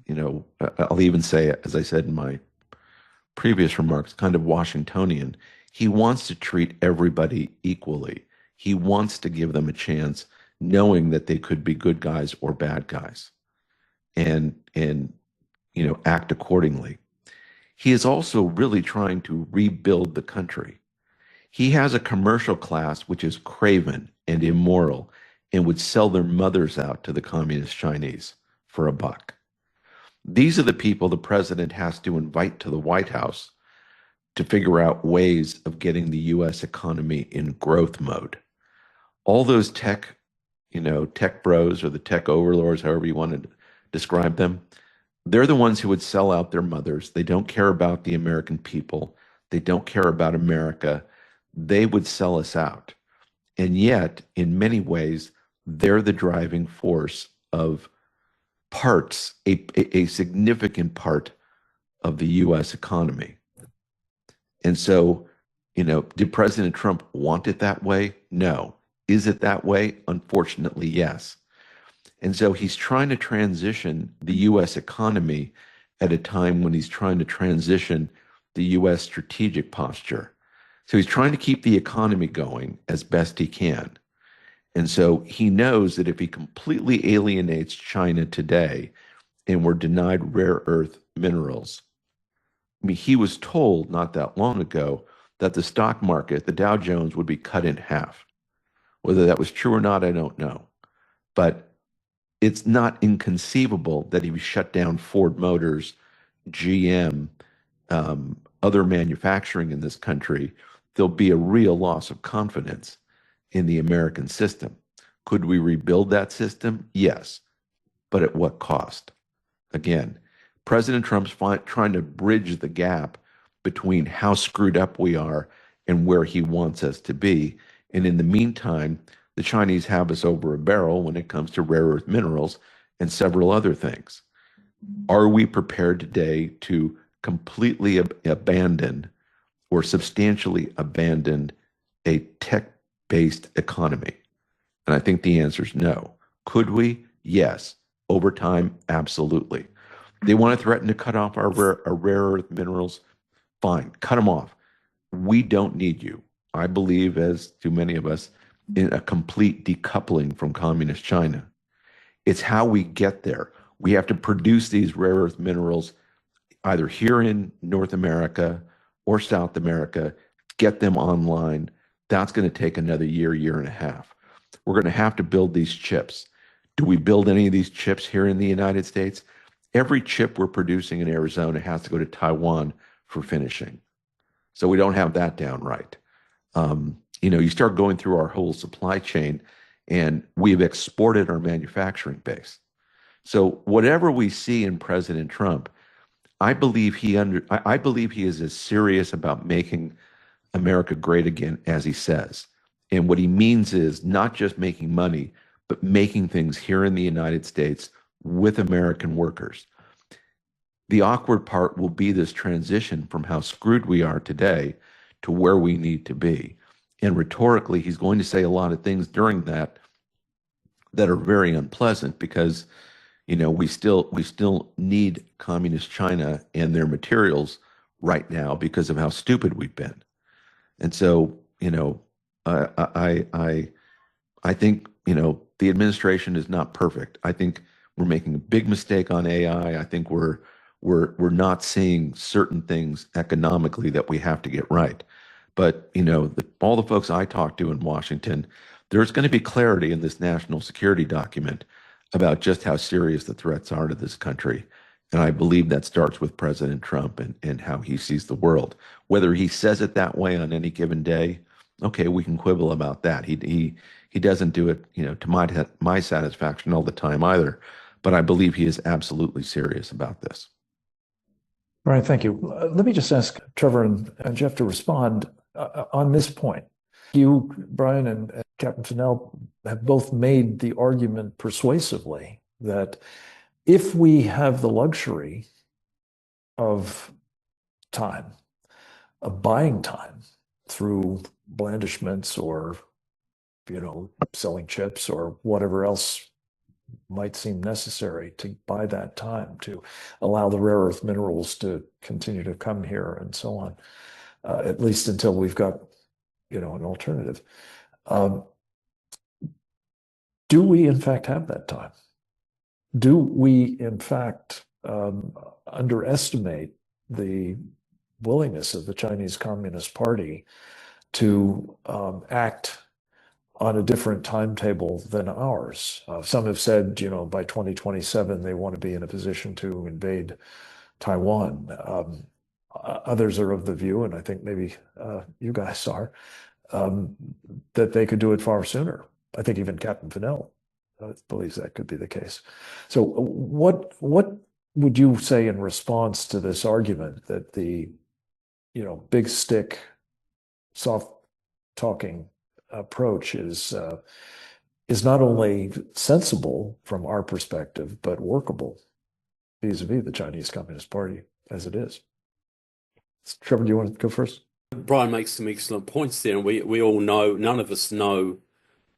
S3: I'll even say, as I said in my previous remarks, kind of Washingtonian. He wants to treat everybody equally. He wants to give them a chance, knowing that they could be good guys or bad guys, and act accordingly. He is also really trying to rebuild the country. He has a commercial class which is craven and immoral and would sell their mothers out to the communist Chinese for $1. These are the people the president has to invite to the White House to figure out ways of getting the U.S. economy in growth mode. All those tech bros or the tech overlords, however you want to describe them, they're the ones who would sell out their mothers. They don't care about the American people. They don't care about America. They would sell us out. And yet, in many ways, they're the driving force of a significant part of the U.S. economy. And so, did President Trump want it that way? No. Is it that way? Unfortunately, yes. And so he's trying to transition the U.S. economy at a time when he's trying to transition the U.S. strategic posture. So he's trying to keep the economy going as best he can. And so he knows that if he completely alienates China today and we're denied rare earth minerals, I mean, he was told not that long ago that the stock market, the Dow Jones, would be cut in half. Whether that was true or not, I don't know. But it's not inconceivable that if you shut down Ford Motors, GM, other manufacturing in this country, there'll be a real loss of confidence in the American system. Could we rebuild that system? Yes. But at what cost? Again, President Trump's trying to bridge the gap between how screwed up we are and where he wants us to be. And in the meantime, the Chinese have us over a barrel when it comes to rare earth minerals and several other things. Are we prepared today to completely abandon or substantially abandon a tech-based economy? And I think the answer is no. Could we? Yes. Over time, absolutely. They want to threaten to cut off our rare earth minerals. Fine, cut them off. We don't need you. I believe, as do many of us, in a complete decoupling from communist China. It's how we get there. We have to produce these rare earth minerals either here in North America or South America, get them online. That's going to take another year, year and a half. We're going to have to build these chips. Do we build any of these chips here in the United States? Every chip we're producing in Arizona has to go to Taiwan for finishing. So we don't have that down right. You start going through our whole supply chain and we've exported our manufacturing base. So whatever we see in President Trump, I believe he is as serious about making America great again as he says. And what he means is not just making money, but making things here in the United States with American workers. The awkward part will be this transition from how screwed we are today to where we need to be. And rhetorically, he's going to say a lot of things during that are very unpleasant because, we still need communist China and their materials right now because of how stupid we've been. And so, I think, the administration is not perfect. I think we're making a big mistake on AI. I think we're not seeing certain things economically that we have to get right. But, all the folks I talk to in Washington, there's going to be clarity in this national security document about just how serious the threats are to this country. And I believe that starts with President Trump and how he sees the world. Whether he says it that way on any given day, okay, we can quibble about that. He doesn't do it, to my satisfaction all the time either. But I believe he is absolutely serious about this.
S1: All right, thank you. Let me just ask Trevor and Jeff to respond on this point. You, Brian, and Captain Fennell have both made the argument persuasively that if we have the luxury of time, of buying time through blandishments or, selling chips or whatever else might seem necessary to buy that time to allow the rare earth minerals to continue to come here and so on, at least until we've got, an alternative. Do we in fact have that time? Do we in fact underestimate the willingness of the Chinese Communist Party to act on a different timetable than ours? Some have said, by 2027, they want to be in a position to invade Taiwan. Others are of the view, and I think maybe you guys are, that they could do it far sooner. I think even Captain Fennell believes that could be the case. So what would you say in response to this argument that the, big stick, soft talking approach is not only sensible from our perspective, but workable vis-a-vis the Chinese Communist Party as it is? Trevor, do you want to go first?
S5: Brian makes some excellent points there, and we all know, none of us know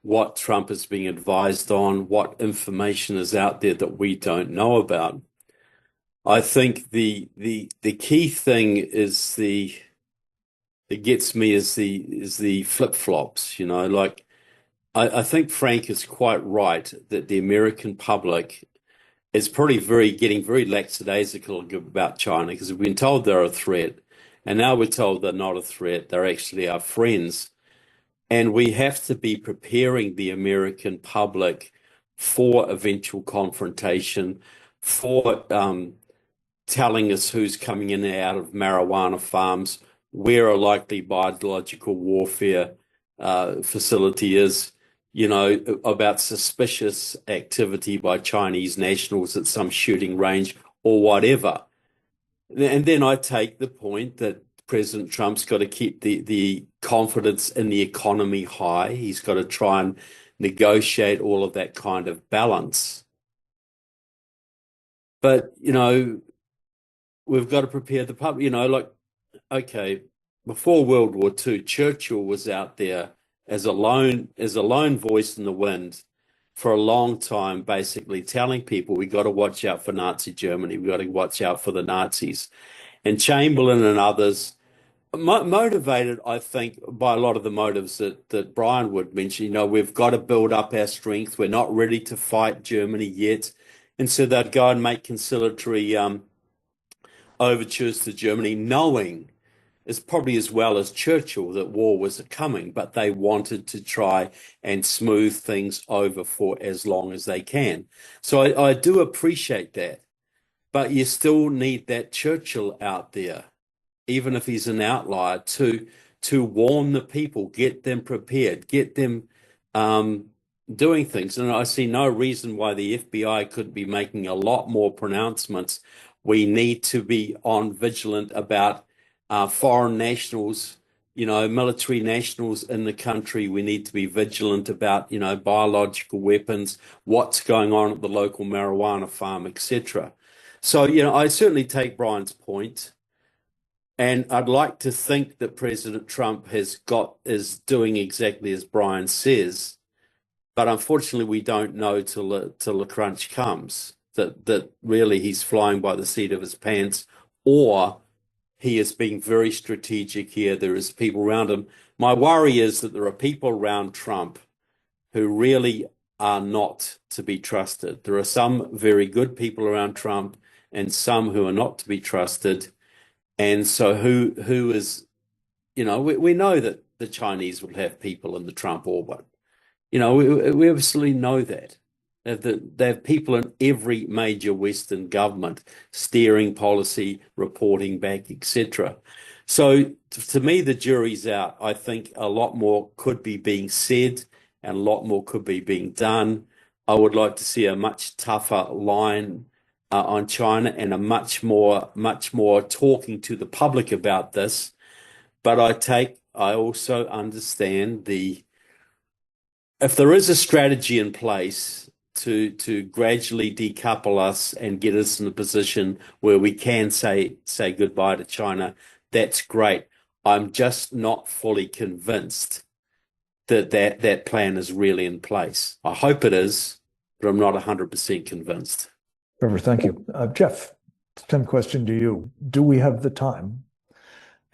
S5: what Trump is being advised on, what information is out there that we don't know about. I think the key thing is that gets me is the flip-flops, like I think Frank is quite right that the American public is probably getting very lackadaisical about China because we've been told they're a threat, and now we're told they're not a threat. They're actually our friends. And we have to be preparing the American public for eventual confrontation, for telling us who's coming in and out of marijuana farms, where a likely biological warfare facility is, about suspicious activity by Chinese nationals at some shooting range or whatever. And then I take the point that President Trump's got to keep the confidence in the economy high. He's got to try and negotiate all of that kind of balance. But, we've got to prepare the public, okay, before World War II, Churchill was out there as a lone voice in the wind for a long time, basically telling people we got to watch out for Nazi Germany, we got to watch out for the Nazis. And Chamberlain and others, motivated, I think, by a lot of the motives that Brian would mention, we've got to build up our strength. We're not ready to fight Germany yet. And so they'd go and make conciliatory overtures to Germany, knowing as probably as well as Churchill that war was coming, but they wanted to try and smooth things over for as long as they can. So I do appreciate that, but you still need that Churchill out there, even if he's an outlier, to warn the people, get them prepared, get them doing things. And I see no reason why the FBI couldn't be making a lot more pronouncements. We need to be on vigilant about foreign nationals, military nationals in the country. We need to be vigilant about, biological weapons, what's going on at the local marijuana farm, etc. So, I certainly take Brian's point. And I'd like to think that President Trump is doing exactly as Brian says. But unfortunately, we don't know till the crunch comes that really he's flying by the seat of his pants, or he is being very strategic here. There is people around him. My worry is that there are people around Trump who really are not to be trusted. There are some very good people around Trump and some who are not to be trusted. And so who is, we know that the Chinese will have people in the Trump orbit. We absolutely know that. They have people in every major Western government steering policy, reporting back, etc. So to me, the jury's out. I think a lot more could be being said and a lot more could be being done. I would like to see a much tougher line on China and a much more talking to the public about this. But I also understand if there is a strategy in place to gradually decouple us and get us in a position where we can say goodbye to China, that's great. I'm just not fully convinced that plan is really in place. I hope it is, but I'm not 100% convinced.
S1: Trevor, thank you. Jeff, same question to you. Do we have the time?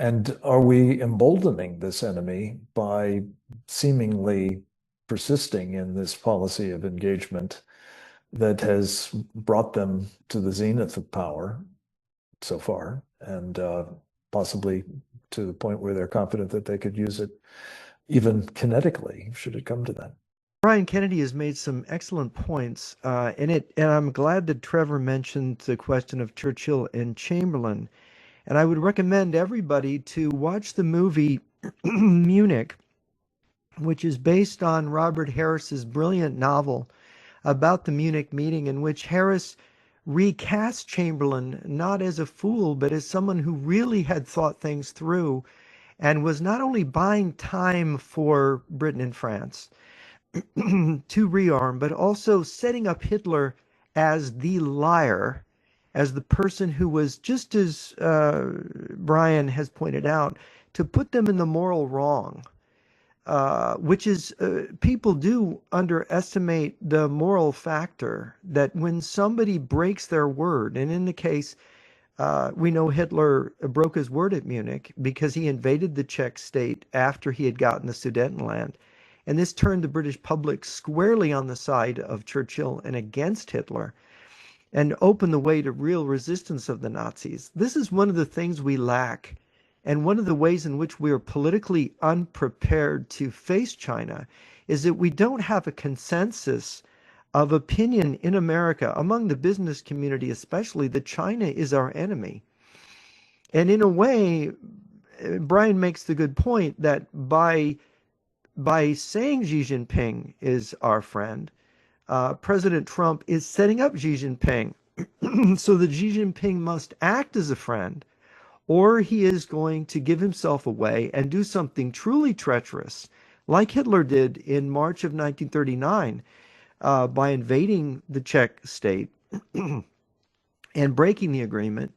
S1: And are we emboldening this enemy by seemingly persisting in this policy of engagement that has brought them to the zenith of power so far, and possibly to the point where they're confident that they could use it even kinetically, should it come to that?
S4: Brian Kennedy has made some excellent points and I'm glad that Trevor mentioned the question of Churchill and Chamberlain. And I would recommend everybody to watch the movie Munich, which is based on Robert Harris's brilliant novel about the Munich meeting, in which Harris recast Chamberlain not as a fool, but as someone who really had thought things through and was not only buying time for Britain and France to rearm, but also setting up Hitler as the liar, as the person who was, just as Brian has pointed out, to put them in the moral wrong, which is people do underestimate the moral factor, that when somebody breaks their word, and in the case, we know Hitler broke his word at Munich because he invaded the Czech state after he had gotten the Sudetenland. And this turned the British public squarely on the side of Churchill and against Hitler and opened the way to real resistance of the Nazis. This is one of the things we lack. And one of the ways in which we are politically unprepared to face China is that we don't have a consensus of opinion in America, among the business community especially, that China is our enemy. And in a way, Brian makes the good point that by saying Xi Jinping is our friend, President Trump is setting up Xi Jinping so that Xi Jinping must act as a friend, or he is going to give himself away and do something truly treacherous, like Hitler did in March of 1939 by invading the Czech state and breaking the agreement.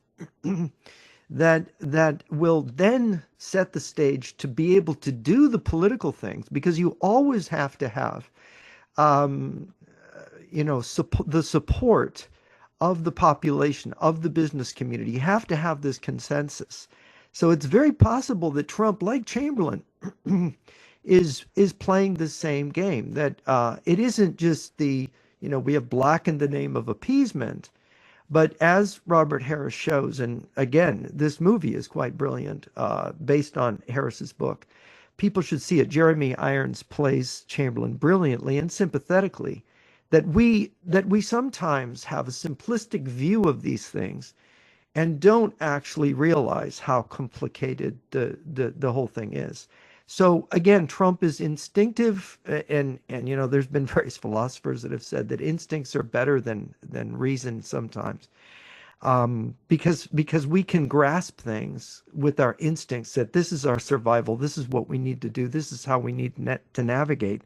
S4: that will then set the stage to be able to do the political things, because you always have to have the support of the population, of the business community. You have to have this consensus. So it's very possible that Trump, like Chamberlain, is playing the same game, that it isn't just we have blackened the name of appeasement. But as Robert Harris shows, and again, this movie is quite brilliant, based on Harris's book. People should see it. Jeremy Irons plays Chamberlain brilliantly and sympathetically. That we sometimes have a simplistic view of these things and don't actually realize how complicated the whole thing is. So again, Trump is instinctive, and there's been various philosophers that have said that instincts are better than reason sometimes, because we can grasp things with our instincts, that this is our survival, this is what we need to do, this is how we need to navigate.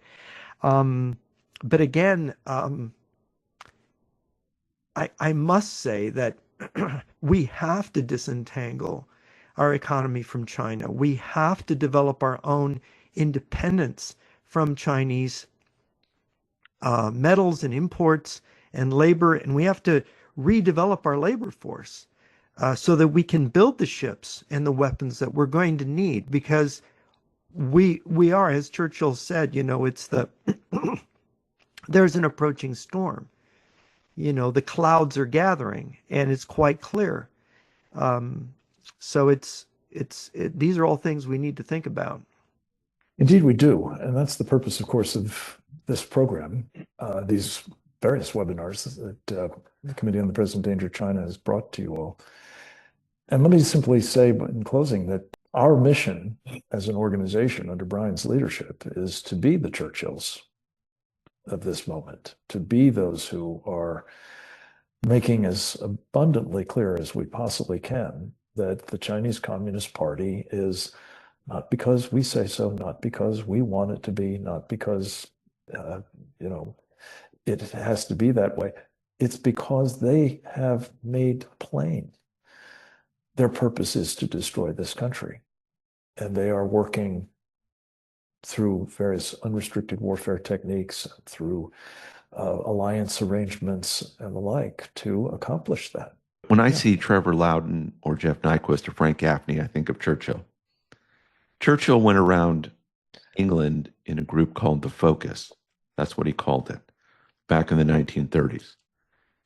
S4: But again, I must say that we have to disentangle our economy from China. We have to develop our own independence from Chinese metals and imports and labor, and we have to redevelop our labor force so that we can build the ships and the weapons that we're going to need, because we are, as Churchill said, it's there's an approaching storm. The clouds are gathering, and it's quite clear. So these are all things we need to think about.
S1: Indeed, we do. And that's the purpose, of course, of this program, these various webinars that the Committee on the Present Danger of China has brought to you all. And let me simply say in closing that our mission as an organization under Brian's leadership is to be the Churchills of this moment, to be those who are making as abundantly clear as we possibly can that the Chinese Communist Party is not because we say so, not because we want it to be, not because it has to be that way. It's because they have made plain their purpose is to destroy this country. And they are working through various unrestricted warfare techniques, through alliance arrangements and the like, to accomplish that.
S3: When I see Trevor Loudon or Jeff Nyquist or Frank Gaffney, I think of Churchill. Churchill went around England in a group called the Focus. That's what he called it, back in the 1930s.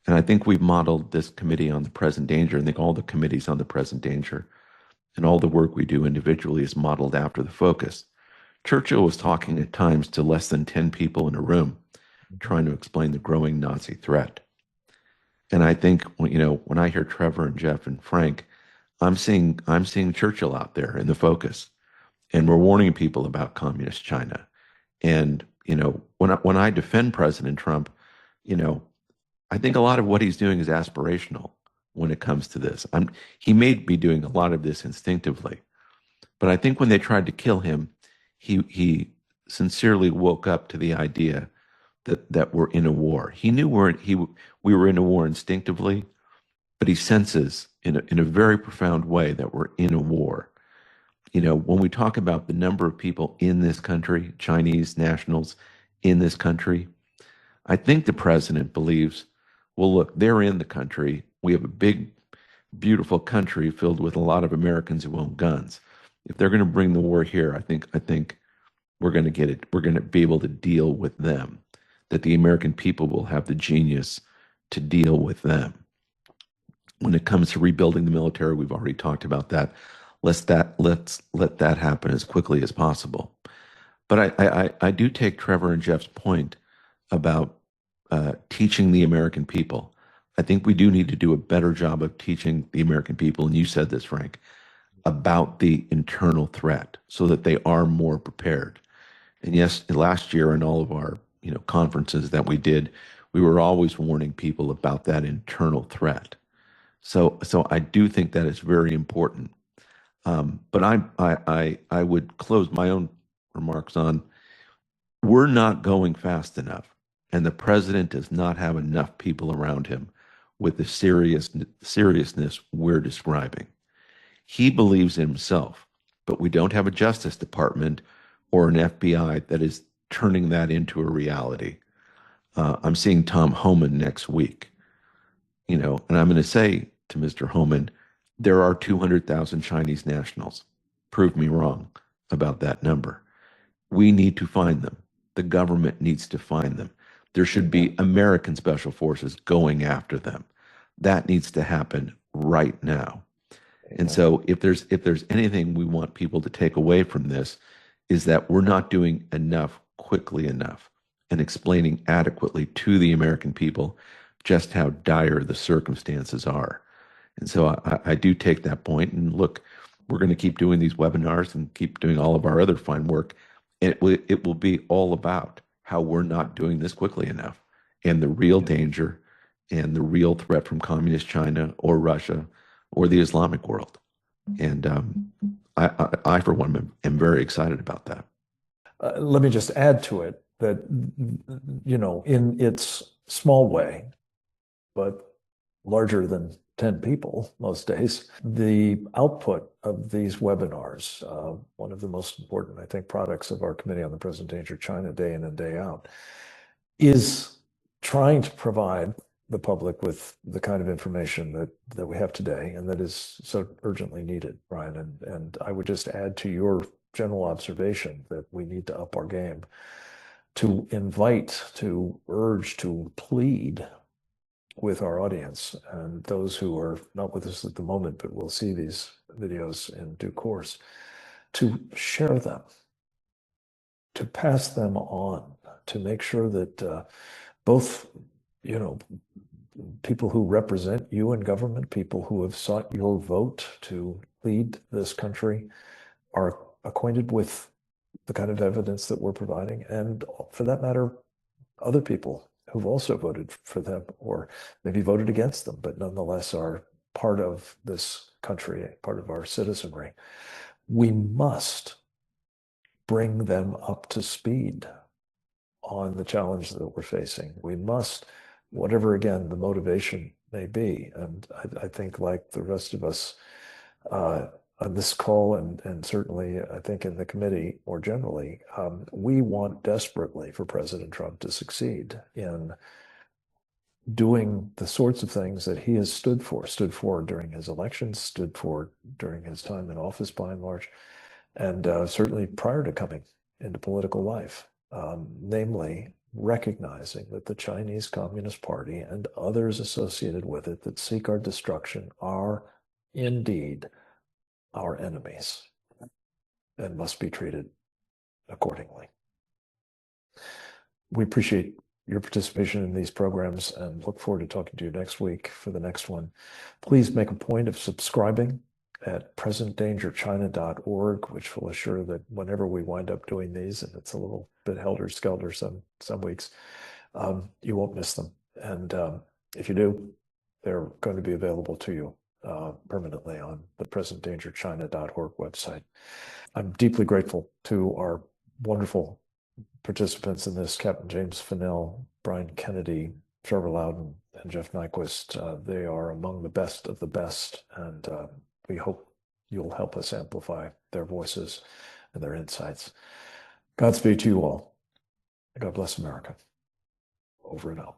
S3: And I think we've modeled this committee on the present danger. I think all the committees on the present danger and all the work we do individually is modeled after the Focus. Churchill was talking at times to less than 10 people in a room, trying to explain the growing Nazi threat. And I think, when I hear Trevor and Jeff and Frank, I'm seeing Churchill out there in the Focus, and we're warning people about communist China. And when I defend President Trump, I think a lot of what he's doing is aspirational when it comes to this. He may be doing a lot of this instinctively, but I think when they tried to kill him, he sincerely woke up to the idea that we're in a war. He knew we were in a war instinctively, but he senses in a very profound way that we're in a war. When we talk about the number of people in this country, Chinese nationals in this country, I think the president believes, well, look, they're in the country. We have a big, beautiful country filled with a lot of Americans who own guns. If they're going to bring the war here, I think we're going to get it. We're going to be able to deal with them, that the American people will have the genius to deal with them. When it comes to rebuilding the military, we've already talked about that. Let's let that happen as quickly as possible. But I do take Trevor and Jeff's point about teaching the American people. I think we do need to do a better job of teaching the American people, and you said this, Frank, about the internal threat so that they are more prepared. And yes, last year in all of our conferences that we did, we were always warning people about that internal threat. So I do think that is very important. But I would close my own remarks on, we're not going fast enough, and the president does not have enough people around him with the seriousness we're describing. He believes in himself, but we don't have a Justice Department or an FBI that is turning that into a reality. I'm seeing Tom Homan next week, and I'm going to say to Mr. Homan, there are 200,000 Chinese nationals. Prove me wrong about that number. We need to find them. The government needs to find them. There should be American special forces going after them. That needs to happen right now. And so if there's anything we want people to take away from this, is that we're not doing enough quickly enough and explaining adequately to the American people just how dire the circumstances are. And so I do take that point. And look, we're going to keep doing these webinars and keep doing all of our other fine work. It will be all about how we're not doing this quickly enough, and the real danger and the real threat from communist China or Russia or the Islamic world. And I, for one, am very excited about that.
S1: Let me just add to it that, in its small way, but larger than 10 people most days, the output of these webinars, one of the most important, I think, products of our Committee on the Present Danger China day in and day out, is trying to provide the public with the kind of information that we have today and that is so urgently needed, Brian. And I would just add to your general observation that we need to up our game, to invite, to urge, to plead with our audience and those who are not with us at the moment, but will see these videos in due course, to share them, to pass them on, to make sure that both, people who represent you in government, people who have sought your vote to lead this country, are acquainted with the kind of evidence that we're providing, and for that matter, other people who've also voted for them or maybe voted against them, but nonetheless are part of this country, part of our citizenry. We must bring them up to speed on the challenge that we're facing. We must, whatever, again, the motivation may be. And I think, like the rest of us on this call, and certainly I think in the committee more generally, we want desperately for President Trump to succeed in doing the sorts of things that he has stood for during his elections, stood for during his time in office by and large, and certainly prior to coming into political life, namely recognizing that the Chinese Communist Party and others associated with it that seek our destruction are indeed our enemies and must be treated accordingly. We appreciate your participation in these programs and look forward to talking to you next week for the next one. Please make a point of subscribing at presentdangerchina.org, which will assure that whenever we wind up doing these, and it's a little bit helter-skelter some weeks, you won't miss them. And if you do, they're going to be available to you permanently on the presentdangerchina.org website. I'm deeply grateful to our wonderful participants in this, Captain James Fennell, Brian Kennedy, Trevor Loudon, and Jeff Nyquist. They are among the best of the best, and we hope you'll help us amplify their voices and their insights. Godspeed to you all. God bless America. Over and out.